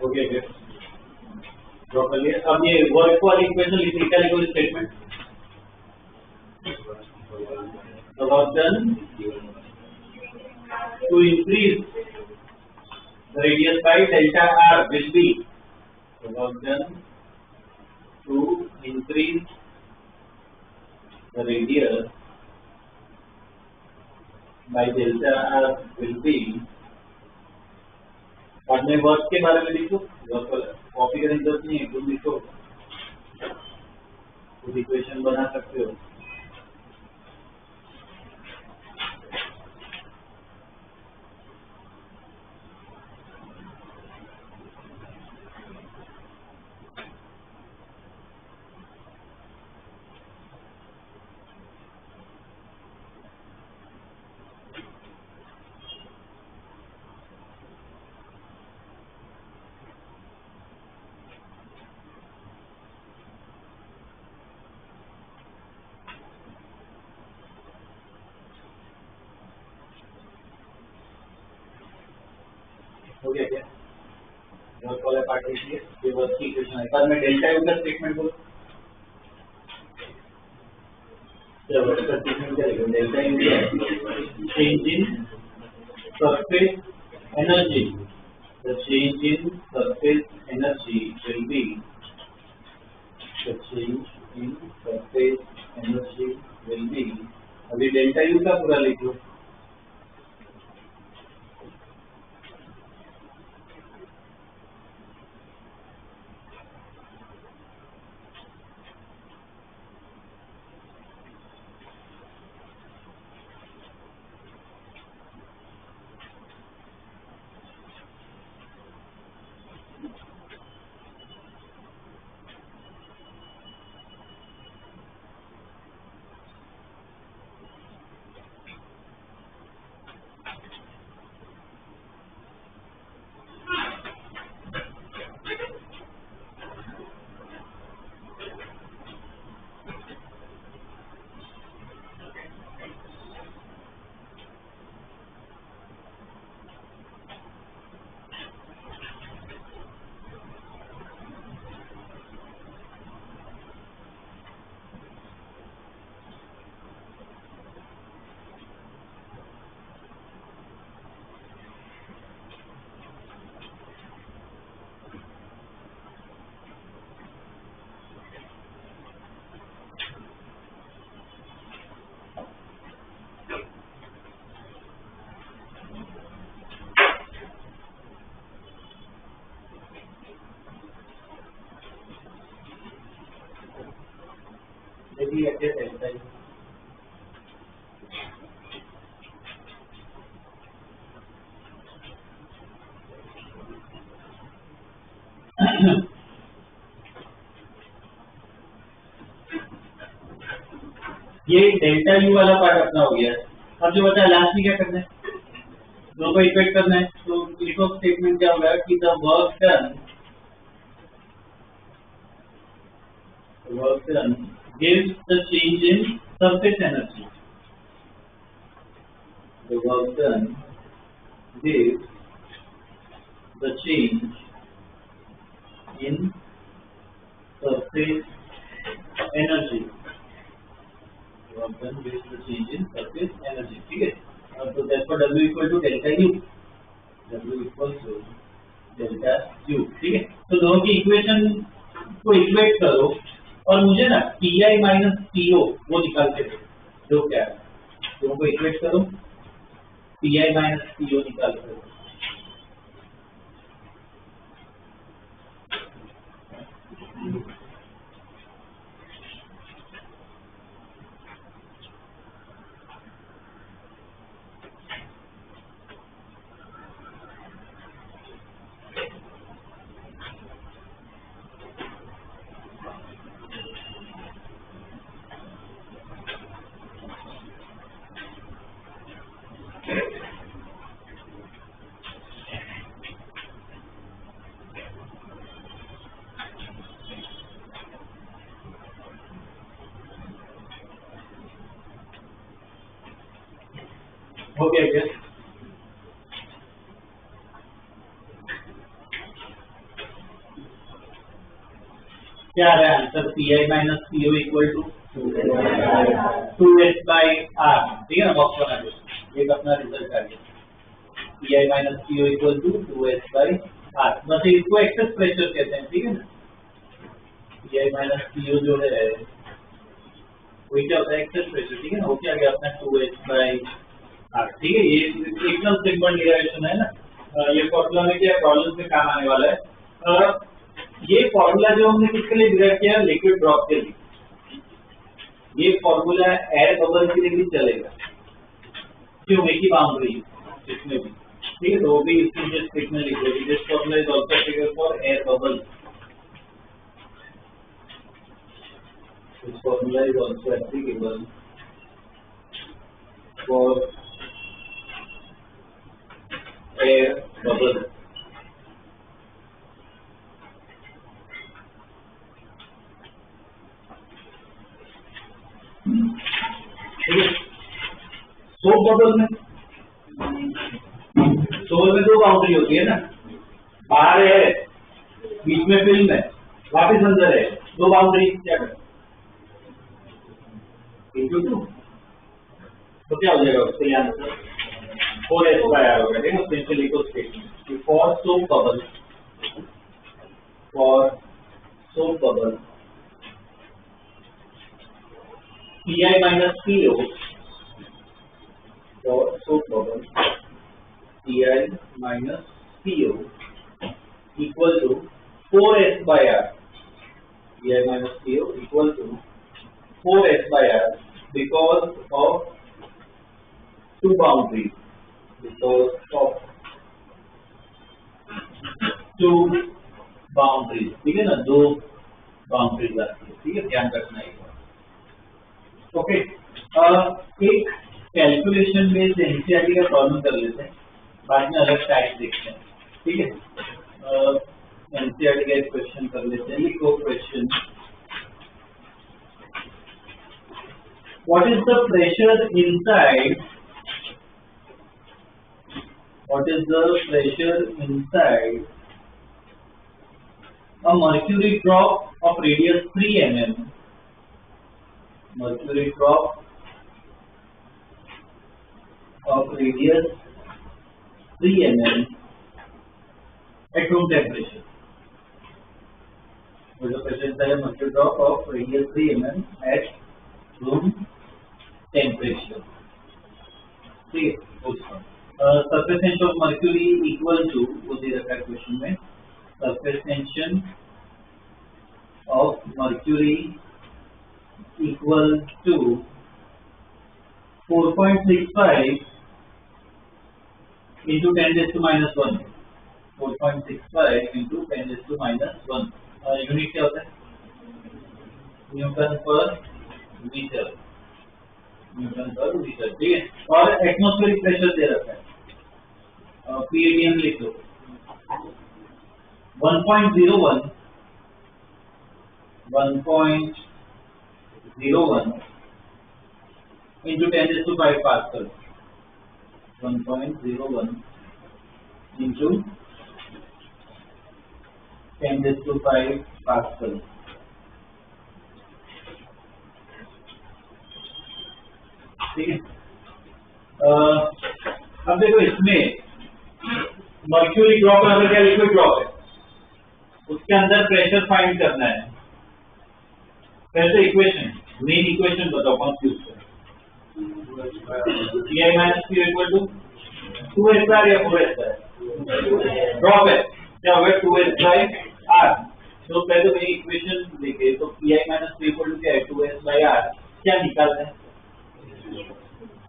ओके ओके, ड्रॉ कर लिया। अब ये वर्क वाली इक्वेशन लिखनी, क्या लिखोगे statement, the work done to increase the radius by delta r will be, the work done to increase the radius by delta r will be, बाद में वर्क के बारे में लिखो, वर्क कॉपी करने की जरूरत नहीं है, खुद लिखो, खुद इक्वेशन बना सकते हो। हो गया क्या, वर्क वाला पार्ट लिखिए, ये वर्क की इक्वेशन है। बाद में डेल्टा यू का स्टेटमेंट बोलो, क्या वर्क का स्टेटमेंट क्या लिखोगे, delta U change in surface energy, the change in surface energy will be, the change in surface energy will be. अभी डेल्टा यू का पूरा लिख लो, देखिए अच्छे से डेल्टा यू। ये डेल्टा यू वाला पार्ट अपना हो गया। अब जो बचा लास्ट में क्या करना है, दो को इक्वेट करना है। तो लिखो स्टेटमेंट क्या होगा कि the work done gives the change in surface energy, the work done with the change in surface energy. Work done with the change in surface energy. ठीक है? तो therefore W equal to delta U. W equal to delta U. ठीक है? तो दोनों की equation को equate करो और मुझे ना Ti माइनस To वो निकाल के दो. जो क्या है? दोनों को इक्वेट करो. Ti माइनस To निकाल के दो. हो गया क्या? क्या आ रहा है answer? Pi minus Po equal to 2s by r. ठीक है ना? बॉक्स बना दो. एक अपना रिजल्ट आ गया. Pi minus Po equal to 2s by r. बस इसको एक्सेस प्रेशर कहते हैं. ठीक है ना? Pi माइनस Po जो है वही क्या होता है? Excess pressure. ठीक है ना? वो क्या गया अपना 2s बाई r. ठीक है? ये एकदम सिंपल डेरिवेशन है ना. ये फॉर्मूला में क्या प्रॉब्लम में काम आने वाला है. ये फॉर्मूला जो हमने किसके लिए डिराइव किया? लिक्विड ड्रॉप के लिए. ये फॉर्मूला एयर बबल के लिए भी चलेगा. क्यों? एक ही बाउंड्री इसमें भी. ठीक है? तो वो भी इसमें जो स्टेटमेंट लिख दो. This formula is also applicable for air bubble. This formula is also applicable for air bubble. Soap bubble में दो बाउंड्री होती है ना. बाहर है, बीच में फिल्म है, वापिस अंदर है. दो बाउंड्री क्या करें? इंटू 2. तो क्या हो जाएगा उसके लिए आंसर? 4s by r होगा. ठीक है? सिंपली को statement for soap bubble Pi minus Po for soap bubble Pi minus Po equal to 4s by r. Pi minus Po equal to 4s by r because of two boundaries. Because of two boundaries. ठीक है ना? दो boundaries आती है. ठीक है? ध्यान रखना है. ओके. एक कैलकुलेशन बेस्ड एनसीईआरटी का प्रॉब्लम कर लेते हैं. बाद में अलग टाइप देखते हैं. ठीक है? एनसीईआरटी का एक क्वेश्चन कर लेते हैं. लिखो question. What is the pressure inside? What is the pressure inside a mercury drop of radius 3 mm? Mercury drop of radius 3 mm at room temperature. What is the pressure inside a mercury drop of radius 3 mm at room temperature? ठीक है? उसका surface tension of mercury equal to वो दे रखा है question में. surface tension of mercury equal to 4.65 into 10 raised to minus 1. 4.65 into 10 raised to minus 1. Unit क्या होता है? न्यूटन पर मीटर. न्यूटन पर मीटर. ठीक है? और एटमॉस्फेरिक प्रेशर दे रखा है. PADM लिख लो. 1.01 into 10 raised to 5 pascal. 1.01 into 10⁵ pascal. ठीक है। अब देखो इसमें मर्क्यूरी ड्रॉप है, क्या लिक्विड ड्रॉप है, उसके अंदर प्रेशर फाइंड करना है। पहले इक्वेशन, मेन इक्वेशन बताओ कौन सी उसका Pi minus Q equal to 2S bar या 4S bar ड्रॉप है क्या होगा 2S by R। तो पहले मेरी इक्वेशन देखे तो Pi minus Q equal to क्या है 2S by R। क्या निकालना है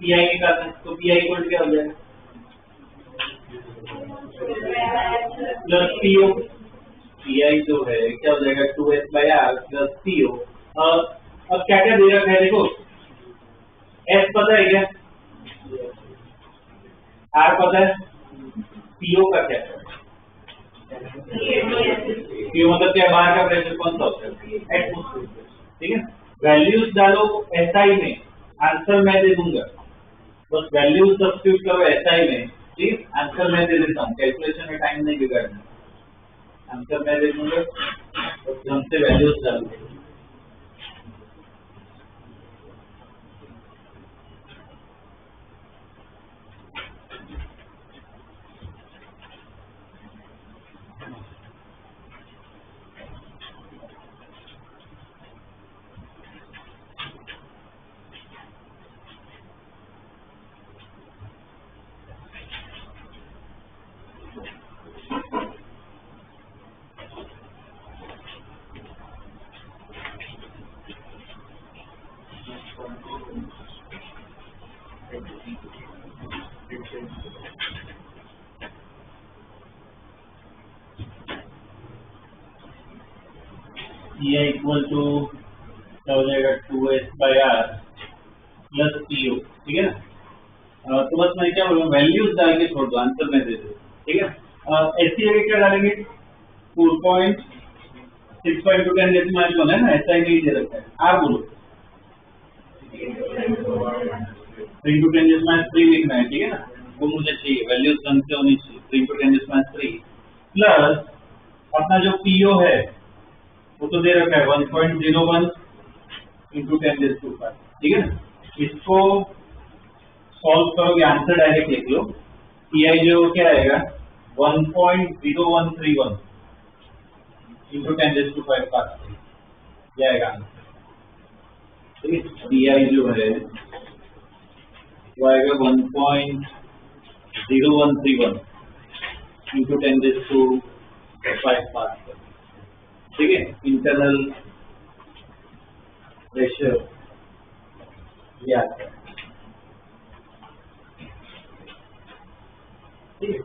Pi निकालना है, तो Pi equal to क्या हो जाएगा प्लस PO। Pi जो है क्या हो जाएगा 2S by R plus PO। अब क्या क्या दे रखा है देखो, S पता है क्या, R पता है, PO का क्या है, PO मतलब क्या, बाहर का प्रेशर कौन सा होता है एटमॉस्फेयर। ठीक है, वैल्यूज डालो SI में, आंसर मैं दे दूंगा, बस वैल्यूज सब्स्टिट्यूट करो SI में। ठीक, आंसर मैं दे देता हूँ, कैलकुलेशन में टाइम नहीं बिगाड़ना, आंसर मैं दे दूंगा, बस हमसे वैल्यूज डालो। ये इक्वल टू क्या हो जाएगा 2S by R plus PO। ठीक है ना, तो बस मैं क्या बोलूँ, वैल्यूज डाल के छोड़ दो, आंसर में दे दो। ठीक है, SI आगे क्या डालेंगे 4.6 × 10⁻⁻⁴ है ना, SI नहीं दे रखा है, R बोलो 3 × 10⁻³ लिखना है। ठीक है ना, वो मुझे चाहिए, वैल्यूज ढंग से होनी चाहिए, 3 × 10⁻³ प्लस अपना जो PO है वो तो दे रखा है 1.01 × 10⁵। ठीक है ना, इसको सॉल्व करोगे आंसर डायरेक्ट लिख लो, Pi जो क्या आएगा 1.0131 × 10⁵ पास्कल ये आएगा आंसर। ठीक है, Pi जो है वो आएगा 1.0131 × 10⁵ पास्कल। ठीक है, इंटरनल प्रेशर ये आता है। ठीक है,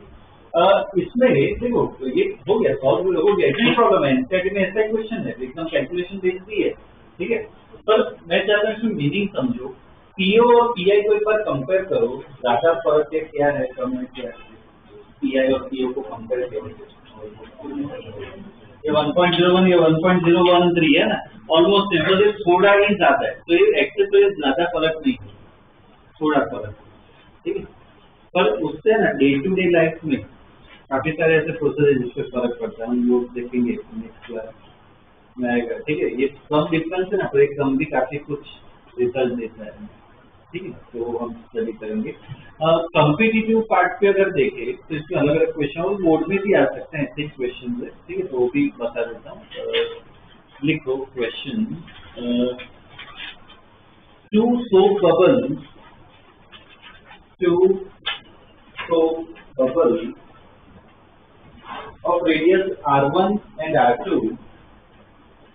इसमें देखो ये हो गया, सॉल्व हो गया, क्या प्रॉब्लम है, एनसीईआरटी में ऐसा क्वेश्चन है, एकदम कैलकुलेशन बेस्ड भी है। ठीक है, पर मैं चाहता हूँ इसमें मीनिंग समझो, पीओ और पीआई को एक बार कंपेयर करो, ज्यादा फर्क है क्या है, कम है क्या है, पीआई और पीओ को कंपेयर करो, ये 1.01 ये 1.013 है ना, ऑलमोस्ट सिंपल, थोड़ा ही ज्यादा है, तो ये एक्सेस तो ज्यादा फर्क नहीं है, थोड़ा फर्क। ठीक है, पर उससे ना डे टू डे लाइफ में काफी सारे ऐसे प्रोसेस है जिससे फर्क पड़ता है, हम लोग देखेंगे नेक्स्ट क्लास में आएगा। ठीक है, ये कम डिफरेंस है ना, तो एक कम भी काफी कुछ रिजल्ट देता है। ठीक है, तो हम स्टडी करेंगे। कॉम्पिटिटिव पार्ट पे अगर देखें तो इसमें अलग अलग क्वेश्चन और बोर्ड में भी आ सकते हैं ऐसे क्वेश्चन है। ठीक है, तो वो भी बता देता हूँ, लिखो question, 2 soap bubbles of radius R1 and R2,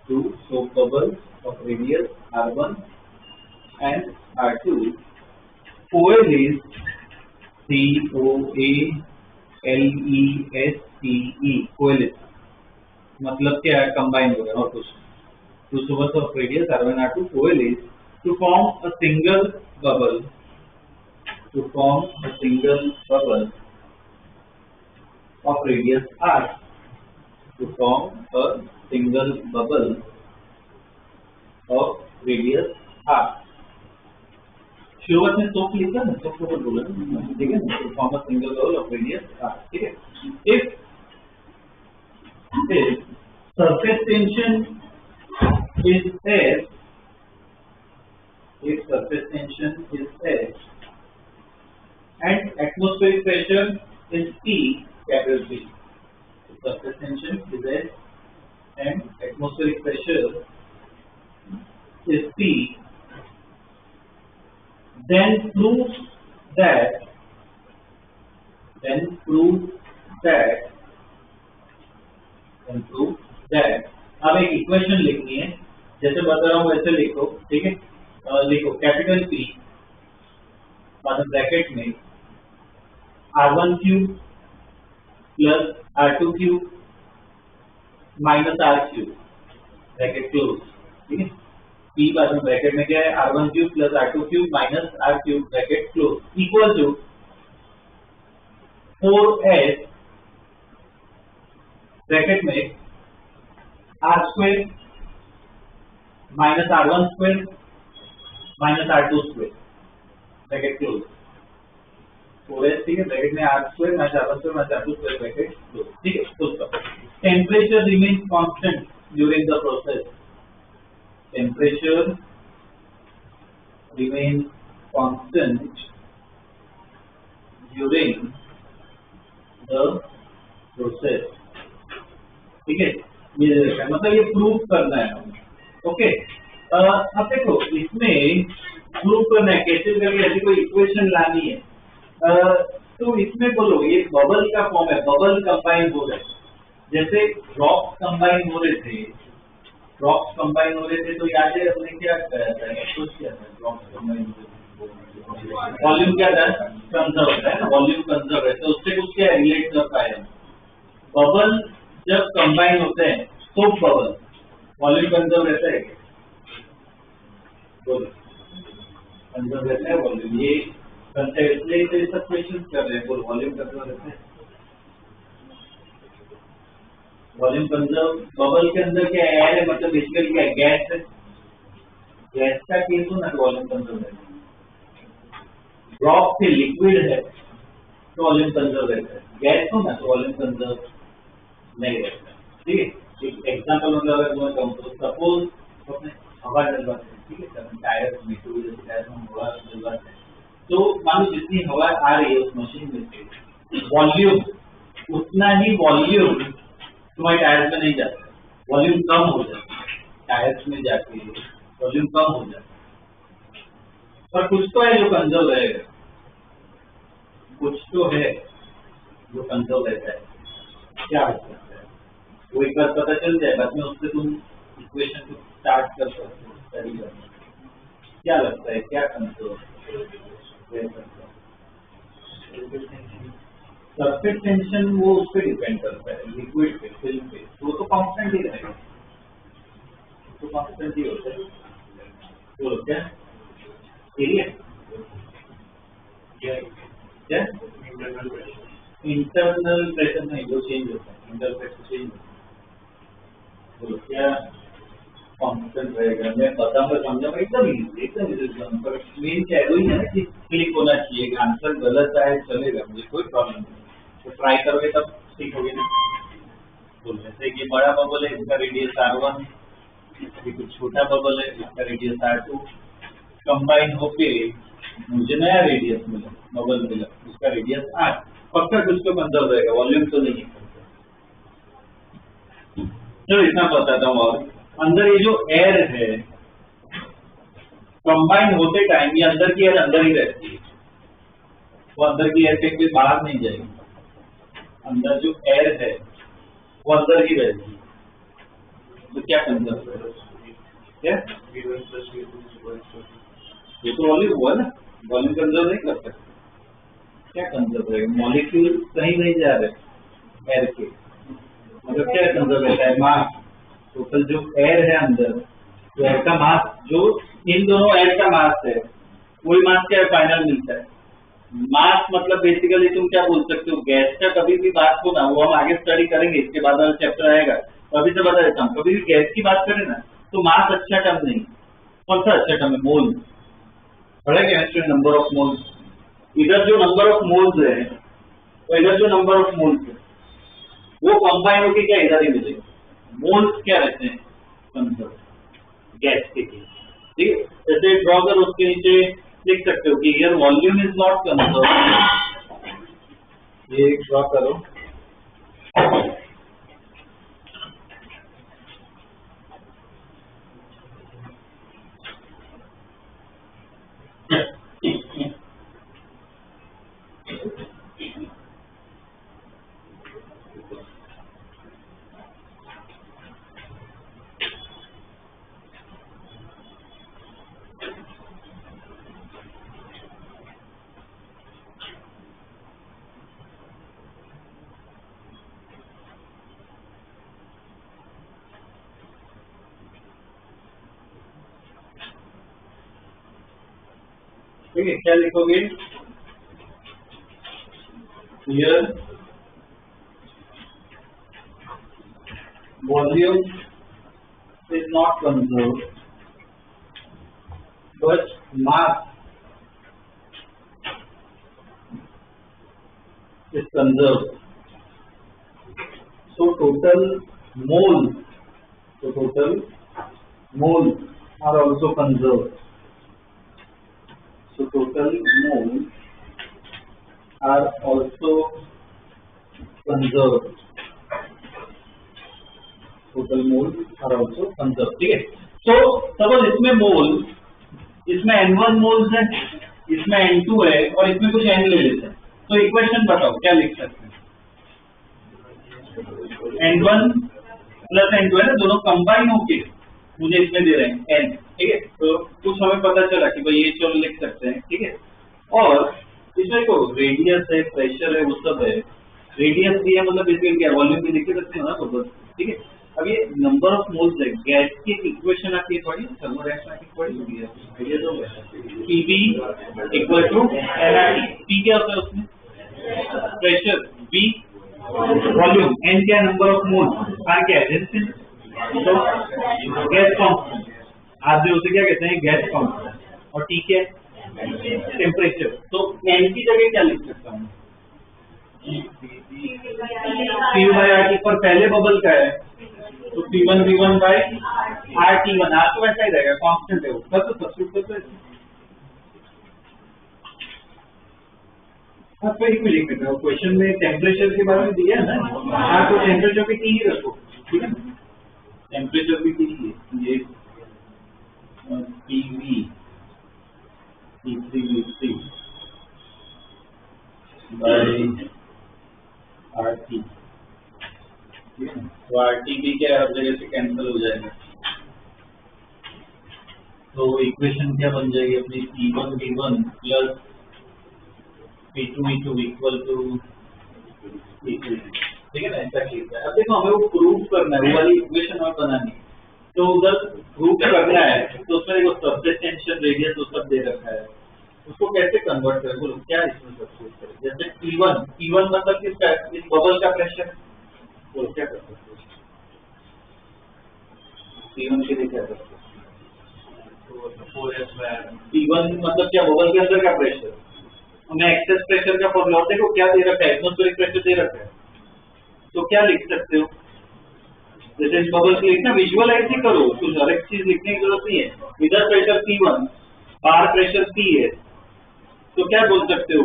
2 soap bubbles of radius R1 and R2, coalesce, COALESCE, coalesce मतलब क्या है, कंबाइन हो गया और कुछ। 2 soap bubbles of radius R1 R2 coalesce to form a single bubble, of radius R, to form a single bubble of radius R, शुरुआत में soap लिखा ना, सोप को बोला ठीक है ना, form a single roll of radius ठीक है। If surface tension is S, if surface tension is S and atmospheric pressure is P, capital P, surface tension is S and atmospheric pressure is P, then prove that अब एक equation लिखनी है, जैसे बता रहा हूँ वैसे लिखो ठीक है। लिखो कैपिटल P बाद ब्रैकेट में R1 cube plus R2 cube minus R cube bracket close ठीक है। P बाद में ब्रैकेट में क्या है, R1 cube plus R2 cube minus R cube bracket close equal to 4S bracket में R square minus R1 square minus R2 square bracket close 4S ठीक है। ब्रैकेट में R square minus R1 square minus R2 square bracket close ठीक है। Full stop. Temperature remains constant during the process, temperature remains constant during the process ठीक है। ये मतलब ये प्रूव करना है ओके। अब देखो इसमें प्रूव करना है कैसे करके, ऐसी कोई इक्वेशन लानी है तो इसमें बोलो ये बबल का फॉर्म है, बबल कंबाइन हो रहे जैसे ड्रॉप्स कंबाइन हो रहे थे, ड्रॉप्स कंबाइन हो रहे थे तो याद है हमने क्या किया था, सोच किया था ड्रॉप्स कंबाइन हो रहे थे, वॉल्यूम क्या था कंजर्व है ना, वॉल्यूम कंजर्व है तो उससे कुछ क्या रिलेट कर पाए। बबल जब कंबाइन होते हैं तो बबल वॉल्यूम कंजर्व रहता है, कंजर्व रहता है वॉल्यूम, ये इसलिए सब क्वेश्चन कर रहे हैं बोल वॉल्यूम कंजर्व रहता है, वॉल्यूम कंजर्व। बबल के अंदर क्या एयर है मतलब बेसिकली क्या गैस है, गैस का केस हो ना तो वॉल्यूम कंजर्व रहता है। ड्रॉप से लिक्विड है तो वॉल्यूम कंजर्व रहता है, गैस हो ना तो वॉल्यूम कंजर्व नहीं रहता ठीक है। एक एग्जांपल मतलब अगर मैं कहूँ तो सपोज अपने हवा डलवाते हैं ठीक है, टायर में टू व्हीलर के टायर में हवा डलवाते हैं तो मानो जितनी हवा आ रही है उस मशीन में से वॉल्यूम उतना ही वॉल्यूम तुम्हारे टायर्स में नहीं जाता, वॉल्यूम कम हो जाता है टायर्स में जाके, वॉल्यूम कम हो जाता है। पर कुछ तो है जो कंजर्व रहेगा, कुछ तो है जो कंजर्व रहता है, क्या हो सकता है वो एक बार पता चल जाए, बाद में उससे तुम इक्वेशन को स्टार्ट कर सकते हो स्टडी करना। क्या लगता है क्या कंजर्व सरफेस टेंशन वो उस पर डिपेंड करता है, लिक्विड पे फिल्म पे तो वो तो कांस्टेंट ही रहेगा, तो कांस्टेंट ही होता है। तो क्या एरिया क्या इंटरनल प्रेशर नहीं जो चेंज होता है, इंटरनल प्रेशर चेंज होता है तो क्या कांस्टेंट रहेगा। मैं बताऊंगा समझाऊंगा एकदम इजी पर मेन क्या है वही है कि क्लिक होना चाहिए, आंसर गलत आए चलेगा, मुझे कोई प्रॉब्लम नहीं, तो ट्राई करोगे तब सीखोगे ना। तो जैसे कि बड़ा बबल है इसका रेडियस R1, ये कुछ छोटा बबल है इसका रेडियस R2, कंबाइन होके मुझे नया रेडियस मिला, बबल मिला, उसका रेडियस R, पक्का कुछ तो कंजर्व रहेगा, वॉल्यूम तो नहीं है। चलो इतना बताता हूँ। और अंदर ये जो एयर है कंबाइन होते टाइम ये अंदर की एयर अंदर ही रहती है, वो अंदर की एयर कहीं बाहर नहीं जाएगी, अंदर जो एयर है वो अंदर ही रहती है, तो क्या कंजर्व है क्या ये तो वॉल्यूम हुआ ना, वॉल्यूम कंजर्व नहीं कर सकते, क्या कंजर्व रहेगा, मॉलिक्यूल कहीं नहीं जा रहे एयर के, मतलब क्या कंजर्व रहता है मास, टोटल जो एयर है अंदर तो एयर का मास जो इन दोनों एयर का मास है वही मास क्या फाइनल मिलता है। मास मतलब बेसिकली तुम क्या बोल सकते हो, गैस का कभी भी बात हो ना, वो हम आगे स्टडी करेंगे, इसके बाद वाला चैप्टर आएगा तो अभी से बता देता हूँ, कभी भी गैस की बात करें ना तो मास अच्छा टर्म नहीं, कौन सा अच्छा टर्म है, मोल, पढ़ा केमिस्ट्री नंबर ऑफ मोल्स, इधर जो नंबर ऑफ मोल्स है और इधर जो नंबर ऑफ मोल्स है वो कंबाइन होकर क्या इधर ही मिलेगा, मोल्स क्या रहते हैं कंजर्व गैस के लिए, ठीक है। जैसे ड्रॉ कर उसके नीचे लिख सकते हो कि here volume is not conserve, ये ड्रॉ करो, ठीक है। क्या लिखोगे, here volume is not conserve but mass is conserve, so total moles are also conserved. So total moles are also conserved. Total moles are also conserved. ठीक है। So suppose इसमें मोल, इसमें N1 मोल्स है, इसमें N2 है और इसमें कुछ N ले लेते हैं, तो इक्वेशन बताओ क्या लिख सकते हैं। N1 प्लस N2 है ना, दोनों कंबाइन होके मुझे इसमें दे रहे हैं N, ठीक है। तो कुछ हमें पता चला कि भाई ये चलो लिख सकते हैं, ठीक है। और इसमें को रेडियस है, प्रेशर है, वो सब है, रेडियस भी है, मतलब इसमें क्या वॉल्यूम भी लिख सकते हैं ना, तो ठीक है। अब ये नंबर ऑफ मोल्स है, गैस की इक्वेशन आती है थोड़ी, थर्मोडायनामिक थोड़ी होगी आइडिया तो है, Pv equal to nRT, P क्या होता है उसमें प्रेशर, V वॉल्यूम, N क्या नंबर ऑफ मोल्स, R क्या है रेजिस्टेंस, तो गैस कांस्टेंट, आप जो उसे क्या कहते हैं गैस कांस्टेंट, और T क्या है टेम्परेचर। तो N की जगह क्या लिख सकता हूँ, P बाई RT, पर पहले बबल का है तो P1 V1 by RT1, R तो वैसा ही रहेगा कांस्टेंट है, उसका तो सब्स्टिट्यूट करते हैं। हाँ फिर भी लिख सकते हो, क्वेश्चन में टेम्परेचर के बारे में दिया है ना, हाँ तो टेम्परेचर भी T ही रखो, ठीक है, टेम्परेचर भी T ही है, ये PV T3V3 बाई RT, तो RT भी क्या हर जगह से कैंसिल हो जाएगा, तो इक्वेशन क्या बन जाएगी अपनी P1 V1 plus P2 V2 equal to P3, ठीक है ना, ऐसा केस है। अब देखो हमें वो प्रूव करना है, वो वाली इक्वेशन हमें बनानी है, तो उधर प्रूव करना है तो उसमें देखो सरफेस टेंशन, रेडियस वो सब दे रखा है, उसको कैसे कन्वर्ट करें, बोलो क्या इसमें सब्स्टिट्यूट करें। जैसे P1 मतलब किसका, इस बबल का प्रेशर, बोलो क्या कर सकते हैं P1 के लिए, क्या कर सकते हैं, P1 मतलब क्या बबल के अंदर का प्रेशर, हमें एक्सेस प्रेशर का फॉर्मूला, देखो क्या दे रखा है एटमॉस्फेरिक प्रेशर दे रखा है, तो क्या लिख सकते हो, जैसे इस बबल के लिखना, विजुअलाइज ही करो, कुछ हर एक चीज लिखने की जरूरत नहीं है, इधर प्रेशर P1 बाहर प्रेशर P है, तो क्या बोल सकते हो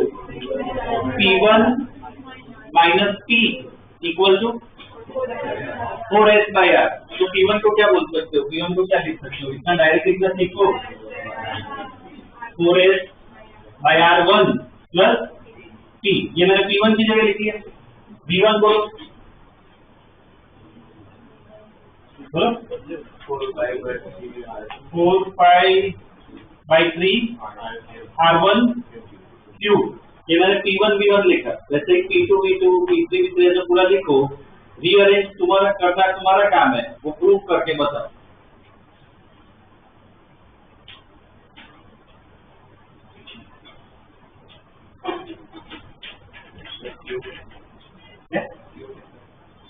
P1 minus P equal to 4S by R, तो P1 को क्या बोल सकते हो, P1 को क्या लिख सकते हो, इतना डायरेक्ट लिखना सीखो, 4S by R1 plus P, ये मैंने P1 की जगह लिखी है, V1 बोलो 4 पाई बाई 3 R1 क्यूब, ये मैंने P1 V1 लिखा, वैसे P2 V2 P3 V3 जो पूरा लिखो, रीअरेंज तुम्हारा करना तुम्हारा काम है, वो प्रूव करके बताओ।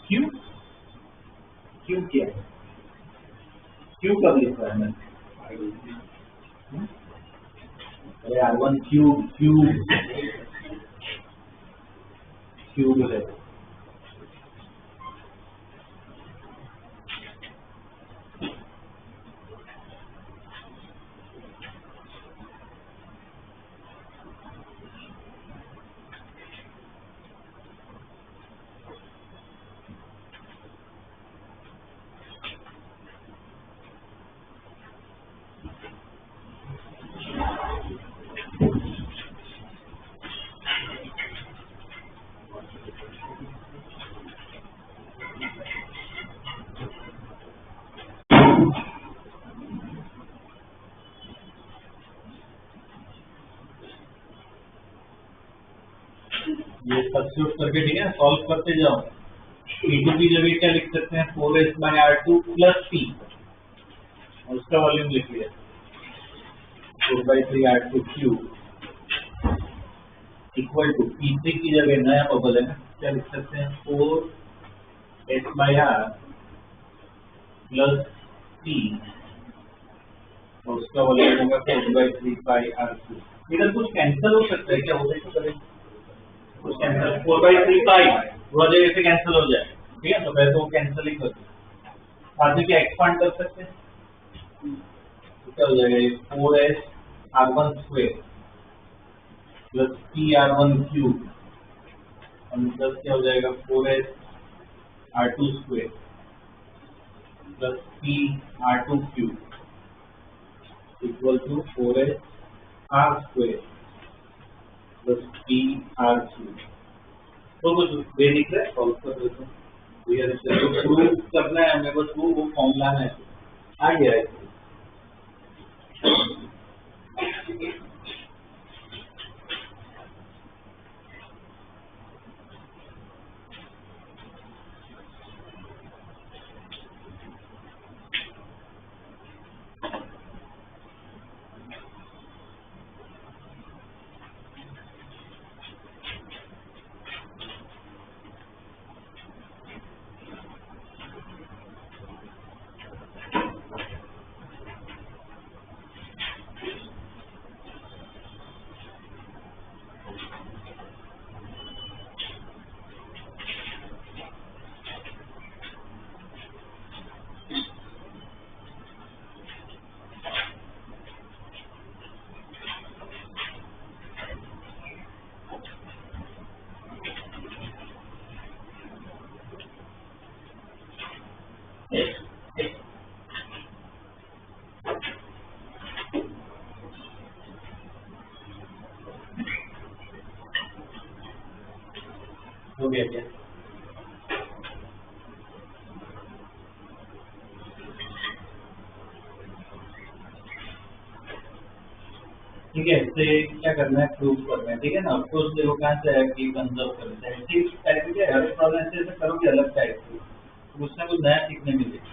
क्यू क्यू क्या है, क्यू कब लिखा है मैंने, अरे R1 क्यूब है। ये सब्स्टिट्यूट करके ठीक है सॉल्व करते जाओ। E2 की जगह क्या लिख सकते हैं 4s/R2 प्लस P और उसका वॉल्यूम लिख लिया 4/3R2 cube equal to P3 की जगह नया बबल है ना, क्या लिख सकते हैं 4s/R प्लस P और उसका वॉल्यूम होगा 4/3πR2। इधर कुछ कैंसिल हो सकता है क्या, हो सकता है कुछ कैंसिल 4/3π पूरा जगह से कैंसिल हो जाए, ठीक है। तो पहले तो कैंसिल ही करते हैं, बाद में क्या एक्सपांड कर सकते हैं, तो क्या हो जाएगा ये 4s/R1 square plus PR1 cube और प्लस क्या हो जाएगा 4s/R2 square plus PR2 cube equal to 4s/R square plus PR3। तो कुछ वे दिख रहा है, सॉल्व कर देते हैं। तो प्रूव करना है हमें, बस वो फॉर्मूला है आ गया है। हो गया क्या, ठीक है। इससे क्या करना है, प्रूव करना है, ठीक है ना। ऑफकोर्स देखो कहाँ से आया कि कंजर्व करना है, ठीक टाइप के हर प्रॉब्लम ऐसे करोगे अलग टाइप की, तो कुछ ना कुछ नया सीखने मिलेगा,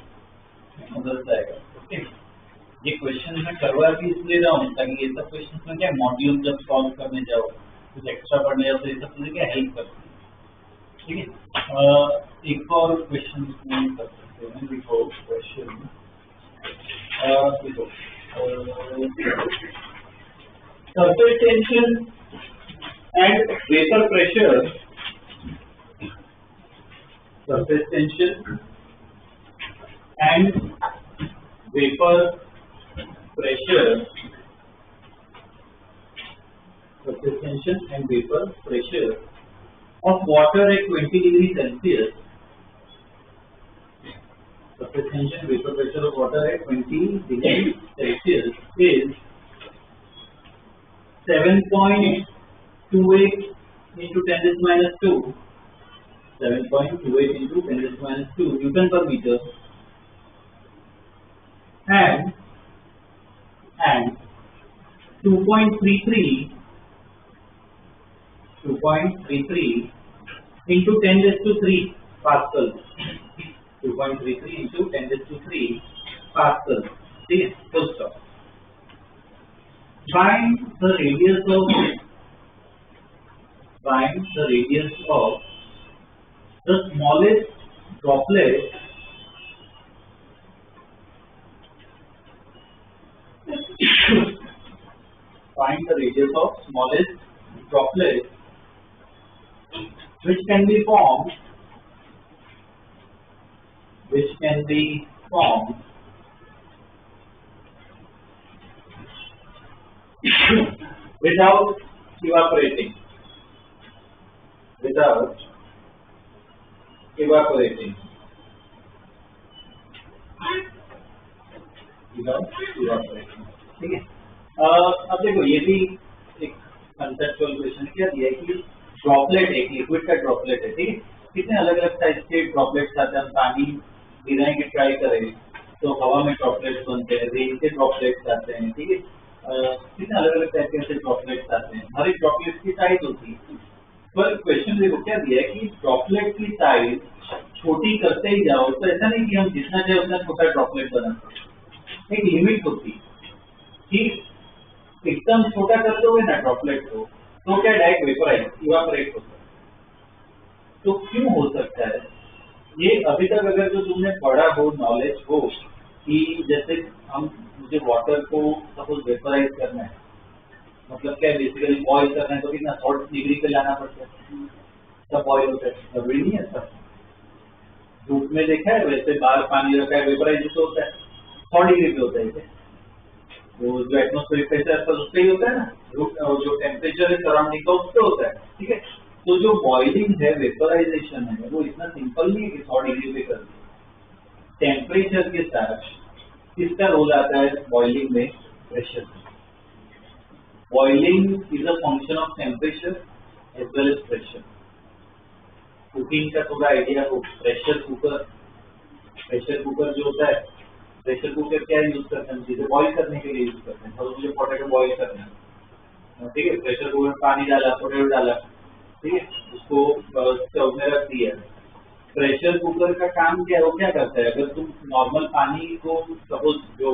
मदद आएगा। ओके, ये क्वेश्चन मैं करवा भी इसलिए रहा हूँ ताकि ये सब क्वेश्चन में क्या मॉड्यूल जब सॉल्व करने जाओ, कुछ एक्स्ट्रा पढ़ने जाओ तो ये सब चीजें क्या हेल्प करती है, ठीक है। एक और क्वेश्चन कर सकते हैं, देखो क्वेश्चन देखो surface tension and vapor pressure, surface tension and vapor pressure, surface tension and vapor pressure of water at 20 degrees Celsius, surface tension vapor pressure of water at 20 degrees Celsius is 7.28 into 10 to the minus 2, 7.28 into 10 to the minus 2 Newton per meter, and 2.33 into 10 raised to 3 Pascal, 2.33 into 10 raised to 3 Pascal, ठीक है। full stop. Find the radius of the smallest droplet find the radius of smallest droplet which can be formed without evaporating. ठीक है. अब देखो ये भी एक conceptual question क्या दिया है कि ड्रॉपलेट, एक लिक्विड का ड्रॉपलेट है. ठीक है. कितने अलग अलग साइज के ड्रॉपलेट्स आते हैं. हम पानी गिराने की ट्राई करें तो हवा में ड्रॉपलेट्स बनते हैं, रेन के ड्रॉपलेट्स आते हैं. ठीक है. कितने अलग अलग टाइप के ड्रॉपलेट्स आते हैं. हर एक ड्रॉपलेट की साइज होती है. पर क्वेश्चन देखो क्या दिया है कि ड्रॉपलेट की साइज छोटी करते ही जाओ तो ऐसा नहीं कि हम जितना चाहे उतना छोटा ड्रॉपलेट बना सकते. एक लिमिट होती है कि एकदम छोटा कर दोगे ना ड्रॉपलेट को तो क्या डायरेक्ट इवापोरेट होता है. तो क्यों हो सकता है ये अभी तक अगर जो तुमने पढ़ा हो, नॉलेज हो कि जैसे मुझे वाटर को सपोज वेपराइज करना है, मतलब क्या बेसिकली बॉईल करना है तो कितना 100 डिग्री पे लाना पड़ता है तब बॉईल होता है. तब नहीं है सब धूप में देखा है. वैसे बाहर पानी रखा है वेपराइज तो होता है 100 डिग्री पे होता है. तो जो एटमॉस्फेरिक प्रेशर पर उससे ही होता है ना, जो टेम्परेचर है सराउंडिंग का उससे होता है. ठीक है. तो जो बॉइलिंग है, वेपराइजेशन है, वो इतना सिंपल नहीं है कि 100 डिग्री पे कर दे. टेम्परेचर के साथ किसका रोल आता है बॉइलिंग में? Pressure. Boiling is a function of temperature as well as pressure. Cooking का थोड़ा आइडिया हो. प्रेशर कुकर जो होता है, प्रेशर कुकर क्या यूज करते हैं? चीजें बॉईल करने के लिए यूज करते हैं. और मुझे पोटैटो बॉईल करना है. ठीक है. प्रेशर कुकर में पानी डाला, पोटैटो डाला. ठीक है. उसको स्टोव में रख दिया. प्रेशर कुकर का काम क्या है? वो क्या करता है? अगर तुम नॉर्मल पानी को सपोज जो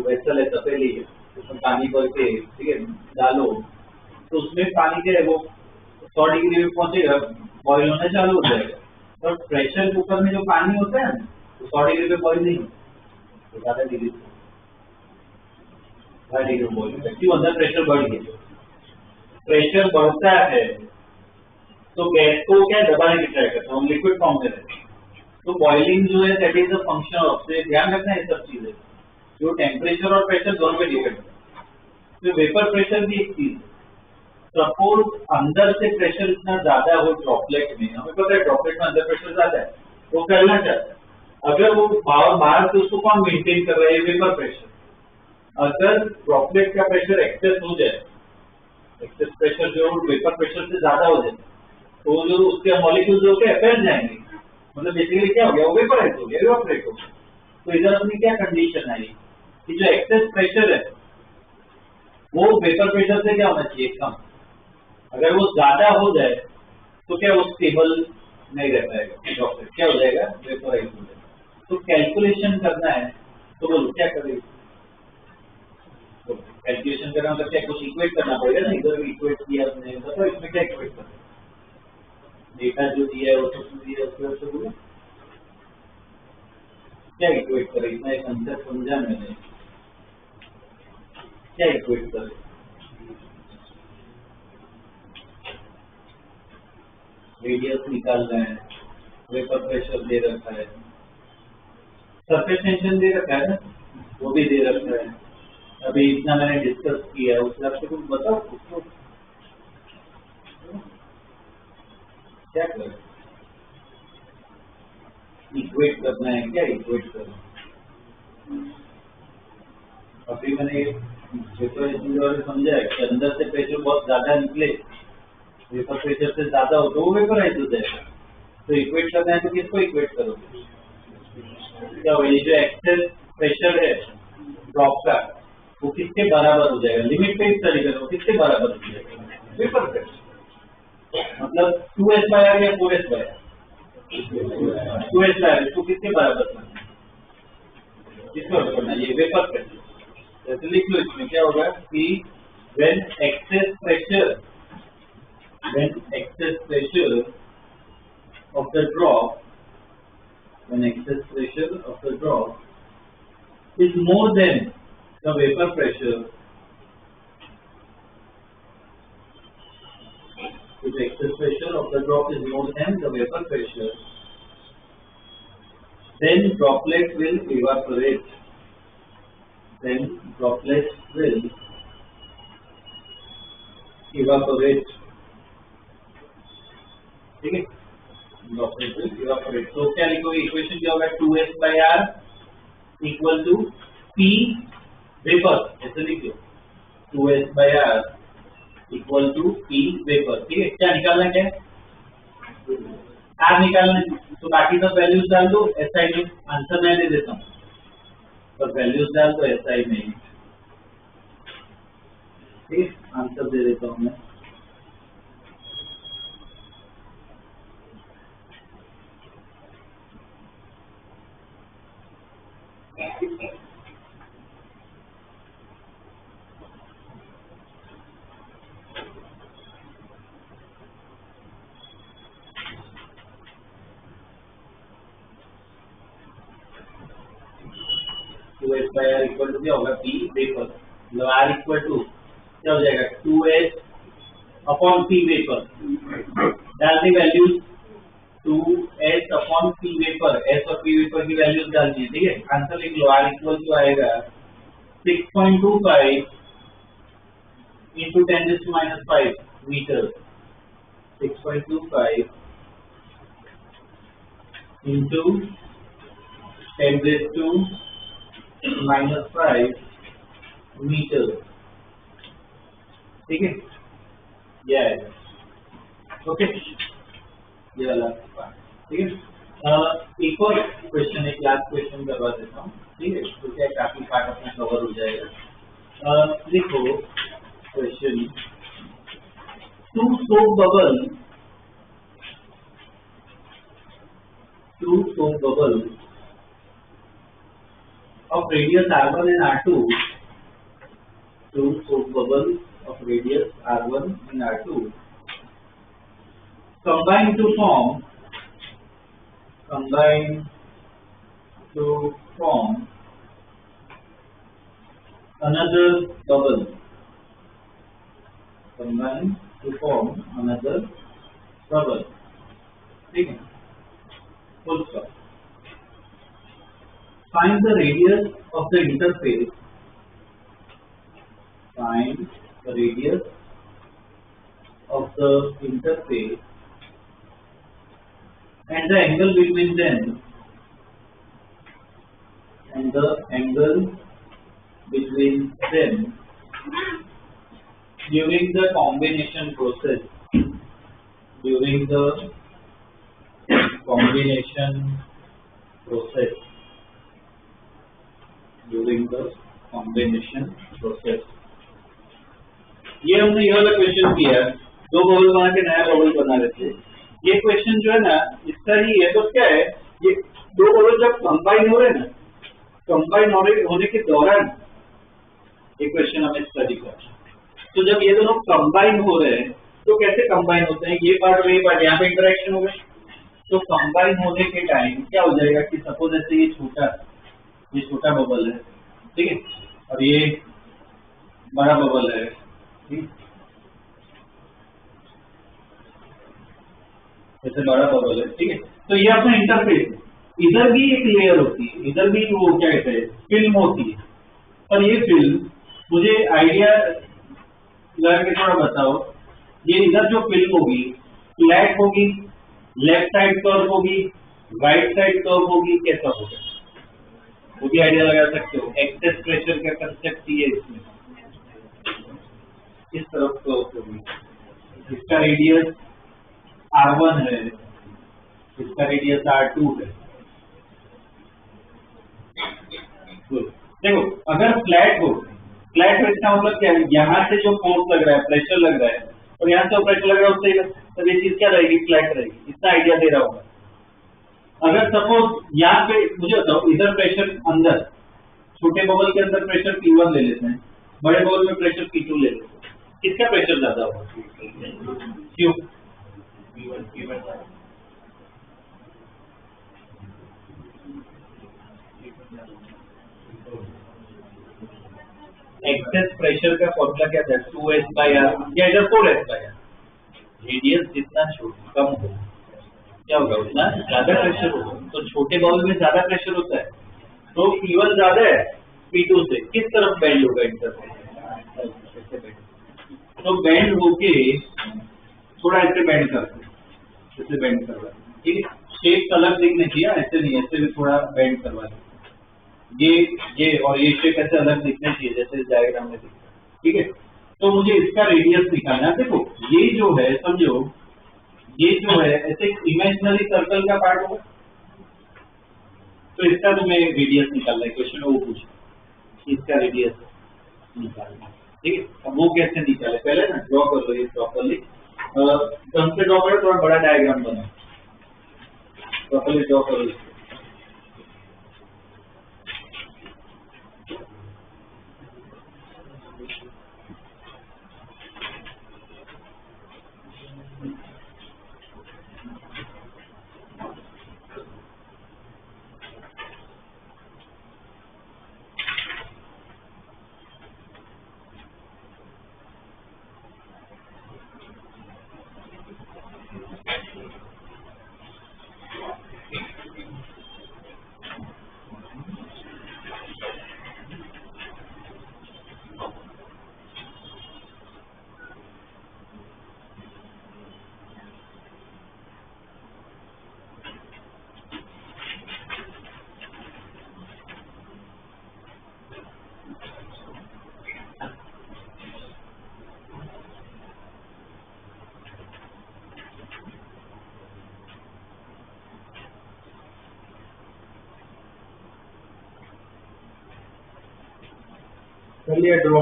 वेसल है तपेली है उसमें पानी भर के, ठीक है, डालो तो उसमें पानी क्या है वो 100 डिग्री में पहुंचेगा, बॉईल होना चालू हो जाएगा. और प्रेशर कुकर में जो पानी होता है तो 100 डिग्री पे बॉईल नहीं होता, तो 50 डिग्री में बॉईल होता है. क्यों? अंदर प्रेशर बढ़ गया. प्रेशर बढ़ता है तो गैस को क्या दबाने की ट्राई करता है, लिक्विड फॉर्म में रहता है. तो बॉइलिंग जो है that is a function of, से ध्यान रखना है सब चीजें जो टेम्परेचर और प्रेशर दोनों पे डिपेंड है. तो वेपर प्रेशर भी एक चीज है. सपोज अंदर से प्रेशर इतना ज्यादा हो ड्रॉपलेट में, हमें पता है ड्रॉपलेट में अंदर प्रेशर ज्यादा है, वो करना चाहता है. अगर वो बाहर से उसको कौन मेंटेन कर रहा है? Vapour pressure. अगर ड्रॉपलेट का प्रेशर एक्सेस हो जाए, एक्सेस प्रेशर जो वेपर प्रेशर से ज्यादा हो जाए तो जो उसके मॉलिक्यूल्स होते हैं फैल जाएंगे. मतलब बेसिकली क्या हो गया? वो वेपराइज हो गया, इवापोरेट हो गया. तो इधर अपनी क्या कंडीशन आई कि जो एक्सेस प्रेशर है वो वेपर प्रेशर से क्या होना चाहिए? कम. अगर वो ज्यादा हो जाए तो क्या वो स्टेबल नहीं रह पाएगा, ड्रॉपलेट क्या हो जाएगा? वेपराइज हो जाएगा. तो कैलकुलेशन करना है तो बोलो क्या करें? तो कैलकुलेशन करना मतलब क्या? कुछ इक्वेट करना पड़ेगा ना. इधर इक्वेट किया हमने तो इसमें क्या इक्वेट करना? डेटा जो दिया है वो तो दिया है, उसके बोलो क्या इक्वेट करें? इतना एक कंसेप्ट समझा मैंने. क्या इक्वेट करें? रेडियस निकाल रहे हैं, वेपर प्रेशर दे रखा है, सरफेस टेंशन दे रखा है ना, वो भी दे रखा है. अभी इतना मैंने डिस्कस किया है, उस हिसाब से कुछ बताओ उसको क्या करें? इक्वेट करना है. क्या इक्वेट करें? अभी मैंने समझा है कि अंदर से प्रेशर बहुत ज्यादा निकले, वेपर प्रेशर से ज्यादा हो तो वो वेपराइज हो जाएगा. तो इक्वेट करना है तो किसको इक्वेट करोगे? क्या ये जो एक्सेस प्रेशर है ड्रॉप का वो किसके बराबर हो जाएगा? लिमिट पे इस तरीके से किसके बराबर हो जाएगा? Vapour pressure. मतलब 2s/r या 4s/r? 2s/r. इसको किसके बराबर करना है? किसको बराबर करना है? ये वेपर प्रेशर. जैसे लिख लो इसमें क्या होगा कि when excess pressure of the drop is more than the vapor pressure, if excess pressure of the drop is more than the vapor pressure, then droplet will evaporate. Then droplets will evaporate. ठीक है, droplet will evaporate. तो क्या लिखोगे? Equation क्या होगा? 2s/r equal to p vapour. ऐसे लिखो 2s/r equal to p vapour. ठीक है, क्या निकालना है? r निकालना है. तो बाकी सब वैल्यूज डाल दो SI में. आंसर मैं दे देता हूँ, पर वैल्यूज डाल दो SI में. ठीक है, आंसर दे देता हूँ मैं. S/r इक्वल टू क्या होगा? P vapour. मतलब R इक्वल टू क्या हो जाएगा? 2S upon P vapour. डाल दी values 2S upon P vapour. S और P वेपर की वैल्यूज डालनी है. ठीक है, आंसर लिख लो. R इक्वल टू आएगा 6.25 into 10⁻⁵ मीटर. 6.25 into 10⁻⁵ metre. ठीक है, ये आएगा. ओके, ये वाला पार्ट. ठीक है, एक और क्वेश्चन, एक लास्ट क्वेश्चन करवा देता हूँ. ठीक है, तो क्या काफी पार्ट अपना कवर हो जाएगा. देखो question. Two soap bubble of radius r1 and r2, two soap bubbles of radius r1 and r2 combine to form another bubble. Combine to form another bubble. ठीक है, full stop. Find the radius of the interface. Find the radius of the interface and the angle between them. And the angle between them during the combination process. During the combination process. During the combination process. ये हमने ये वाला question किया. दो bubble बना के नया bubble बना रहे थे. ये क्वेश्चन जो है ना इसका ही है. तो क्या है, ये दो बबल जब कंबाइन हो रहे हैं ना, कंबाइन होने के दौरान ये क्वेश्चन हमें स्टडी करना. तो जब ये दोनों कंबाइन हो रहे हैं तो कैसे कंबाइन होते हैं? ये पार्ट और ये पार्ट यहाँ पे इंटरेक्शन हो गए. तो कंबाइन होने के टाइम क्या हो जाएगा कि सपोज ऐसे ये छोटा बबल है. ठीक है, और ये बड़ा बबल है. ठीक, ऐसे बड़ा बबल है. ठीक है, तो ये अपना इंटरफेस है. इधर भी एक लेयर होती है, इधर भी वो क्या कहते हैं, फिल्म होती है. और ये फिल्म मुझे आइडिया लगा के थोड़ा बताओ. ये इधर जो फिल्म होगी फ्लैट होगी, लेफ्ट साइड कर्व होगी, राइट साइड कर्व होगी, कैसा होगा वो भी आइडिया लगा सकते हो. एक्सेस प्रेशर का कंसेप्ट ही है इसमें. इस तरफ कर्व होगी. इसका रेडियस r1 है, इसका रेडियस r2 है. देखो अगर फ्लैट हो, इसका मतलब क्या है, यहाँ से जो फोर्स लग रहा है, प्रेशर लग रहा है, और यहाँ से प्रेशर लग रहा है उससे, तब ये चीज क्या रहेगी? फ्लैट रहेगी. इतना आइडिया दे रहा होगा. अगर सपोज यहाँ पे मुझे बताओ, इधर प्रेशर अंदर, छोटे बबल के अंदर प्रेशर P1 ले लेते हैं, बड़े बबल में प्रेशर P2 ले लेते हैं. किसका प्रेशर ज्यादा होगा? क्यों? एक्सेस प्रेशर का फॉर्मूला क्या था? 2s/r या इधर 4s/r. रेडियस जितना कम हो क्या होगा, उतना ज्यादा प्रेशर होगा। तो छोटे बॉल में ज्यादा प्रेशर होता है, तो P1 ज्यादा है P2 से, किस तरफ बेंड होगा इंटरफेस? तो बेंड होके थोड़ा ऐसे बेंड करते हैं, ऐसे बेंड करवा, ठीक है। शेप अलग दिखने चाहिए, ऐसे नहीं, ऐसे भी थोड़ा बेंड करवा ये और ये शेप ऐसे अलग दिखने चाहिए जैसे इस डायग्राम में दिखता है, ठीक है। तो मुझे इसका रेडियस निकालना है। देखो ये जो है, समझो ये जो है ऐसे इमेजिनरी सर्कल का पार्ट होगा, तो इसका तुम्हें रेडियस निकालना है। क्वेश्चन वो पूछा, इसका रेडियस निकालना है, ठीक है। अब वो कैसे निकाले, पहले ना ड्रॉ कर लो ये प्रॉपर्ली, ढंग से ड्रॉ करो, थोड़ा बड़ा डायग्राम बनाओ, प्रॉपर्ली ड्रॉ करो इसको। चलिए ड्रॉ।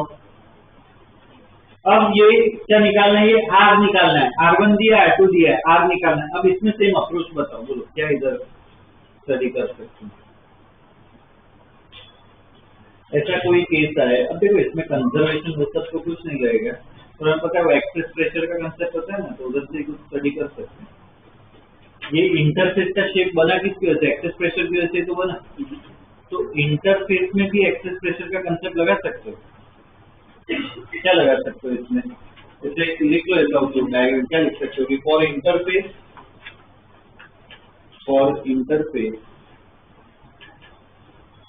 अब ये क्या निकालना है, ये R निकालना है, R1 दिया है, R2 दिया है, R निकालना है। अब इसमें सेम अप्रोच बताओ, बोलो क्या इधर स्टडी कर सकते हैं। ऐसा कोई केस है, अब देखो इसमें कंजर्वेशन वो सब तो कुछ नहीं रहेगा, तो हमें पता है वो एक्सेस प्रेशर का कंसेप्ट होता है ना, तो उधर से कुछ स्टडी कर सकते हैं। ये इंटरफेस का शेप बना किसकी वजह से, एक्सेस प्रेशर की वजह से तो बना, तो इंटरफेस में भी एक्सेस प्रेशर का कंसेप्ट लगा सकते हो। क्या लगा सकते हो इसमें, इसे लिख लो, ऐसा डायग्राम क्या लिख सकते हो, for interface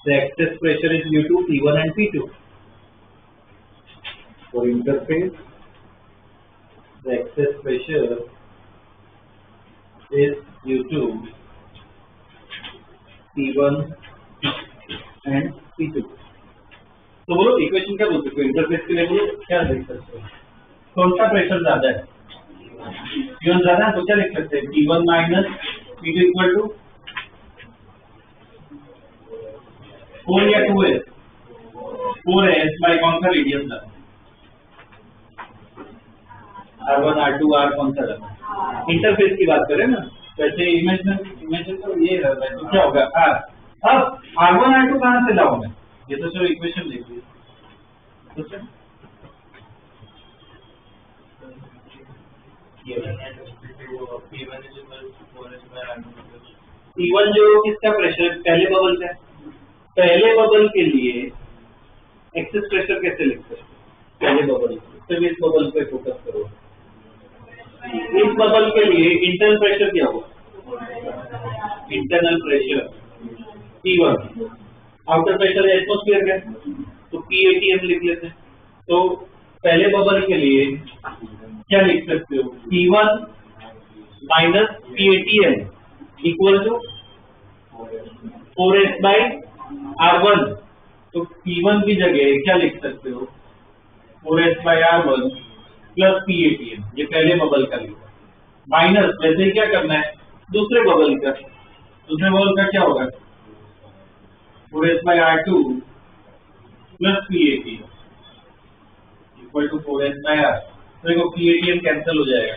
the excess pressure is due to P1 and P2. For interface the excess pressure is due to P1 and P2. तो बोलो इक्वेशन क्या बोल सकते हो, इंटरफेस के लिए बोलो क्या लिख सकते हो, कौन सा प्रेशर ज्यादा है, P1 ज्यादा है, तो क्या लिख सकते हैं, P1 minus P2 equal to 4 या 2s, 4s बाय कौन सा रेडियस लगा, R1 R2 R कौन सा लगा, इंटरफेस की बात करें ना, वैसे इमेजिन तो ये रहता है, तो क्या होगा R। अब R1 R2 कहाँ से लाऊं मैं, ये तो सिर्फ इक्वेशन लिख दी, P1 जो किसका प्रेशर, पहले बबल का, पहले बबल के लिए एक्सेस प्रेशर कैसे लिख सकते हैं, पहले बबल सिर्फ इस बबल पे फोकस करो, इस बबल के लिए इंटरनल प्रेशर क्या होगा, internal pressure P1, outer pressure atmosphere का, तो PATM लिख लेते हैं। तो पहले बबल के लिए क्या लिख सकते हो, P1 minus PATM equal to 4s by R1, तो P1 की जगह क्या लिख सकते हो, 4s by R1 plus PATM, ये पहले बबल का लिखा, माइनस वैसे ही क्या करना है दूसरे बबल का क्या होगा, 4s by R2 plus PATM equal to 4s by R। देखो PATM कैंसिल हो जाएगा,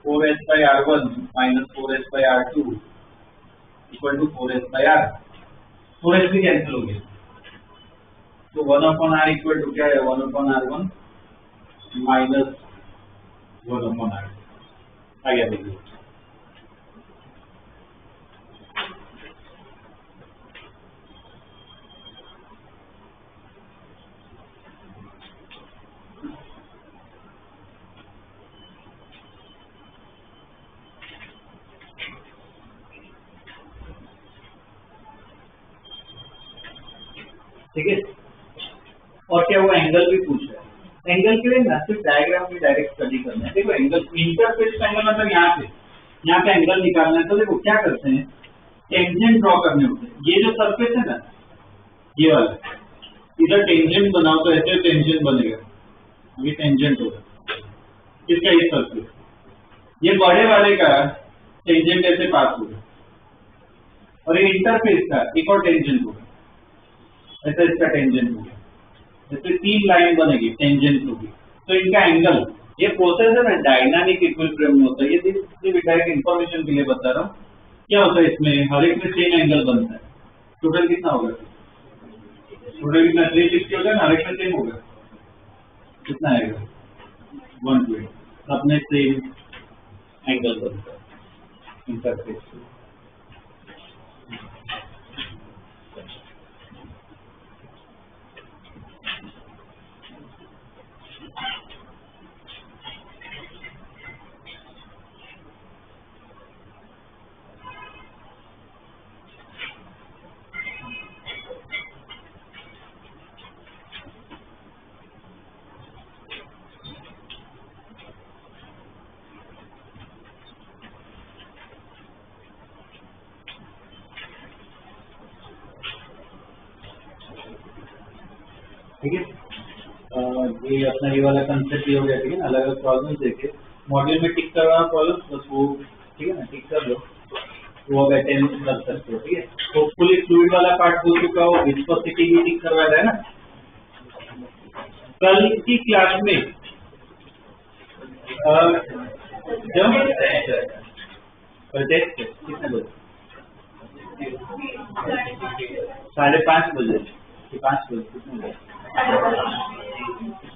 4s by R1 minus 4s by R2 equal to 4s by R, 4s भी कैंसिल हो गया, तो 1/R इक्वल टू क्या है, 1/R1 माइनस 1/R, आ गया देखिए। ठीक है। और क्या वो एंगल भी पूछ रहा है, एंगल के लिए मैसिव डायग्राम में डायरेक्ट स्टडी करना है। देखो एंगल इंटरफेस एंगल मतलब यहाँ पे एंगल निकालना है, तो देखो क्या करते हैं, टेंजेंट ड्रॉ करने होते हैं। ये जो सरफेस है ना, ये वाला, इधर टेंजेंट बनाओ तो ऐसे टेंजेंट बनेगा, ये टेंजेंट होगा इसका, ये सरफेस, ये बड़े वाले का टेंजेंट ऐसे पास होगा, और ये इंटरफेस का एक और टेंजेंट होगा, ऐसा इसका टेंजेंट होगा, जैसे 3 लाइन बनेगी, टेंजेंट होगी, तो इनका एंगल, ये प्रोसेस है ना डायनामिक इक्विलिब्रियम में होता है। ये डायरेक्ट इंफॉर्मेशन के लिए बता रहा हूँ। क्या होता है इसमें, हर एक में सेम एंगल बनता है। टोटल कितना होगा, टोटल कितना 360 होगा ना, हर एक में सेम होगा, कितना आएगा 120, अपने सेम एंगल बनता है इंटरफेस। ठीक है, ये अपना ये वाला कंसेप्ट ही हो गया। ठीक है ना, अलग अलग प्रॉब्लम देखे मॉड्यूल में टिक करवाना प्रॉब्लम, बस वो ठीक है ना, टिक कर लो, वो अब अटेंड कर सकते हो। ठीक है, होपफुली फ्लूइड वाला पार्ट हो चुका हो, विस्कोसिटी भी टिक करवाया है ना। कल की क्लास में टेस्ट कितने बजे, 5:30 बजे, 5 बजे, कितने बजे,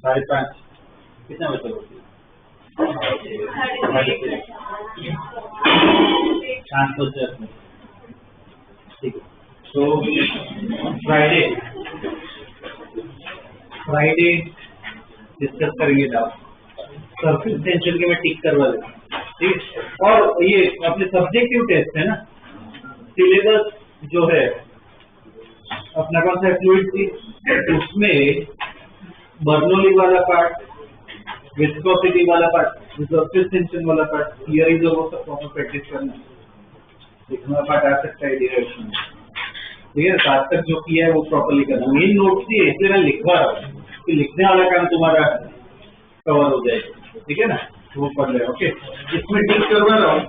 5:30, कितना बजे होती है, 5 बजे। ठीक है, तो फ्राइडे डिस्कस करेंगे डाउट, सरफेस टेंशन के मैं टिक करवा देता हूँ। ठीक है, और ये अपने सब्जेक्टिव टेस्ट है ना, सिलेबस जो है अपना कौन सा फ्लूइड थी, उसमें बर्नौली वाला पार्ट, विस्कोसिटी वाला पार्ट, सरफेस टेंशन वाला पार्ट, थियरी जो वो सब प्रॉपर प्रैक्टिस करना, लिखना पार्ट आ सकता है डिरेक्शन में। ठीक है, आज तक जो किया है वो प्रॉपरली करना। मेन नोट्स ही इसलिए मैं लिखवा रहा हूँ कि लिखने वाला काम तुम्हारा कवर हो जाएगा। ठीक है ना, वो पढ़ ले। ओके, इसमें टिक करवा रहा हूँ।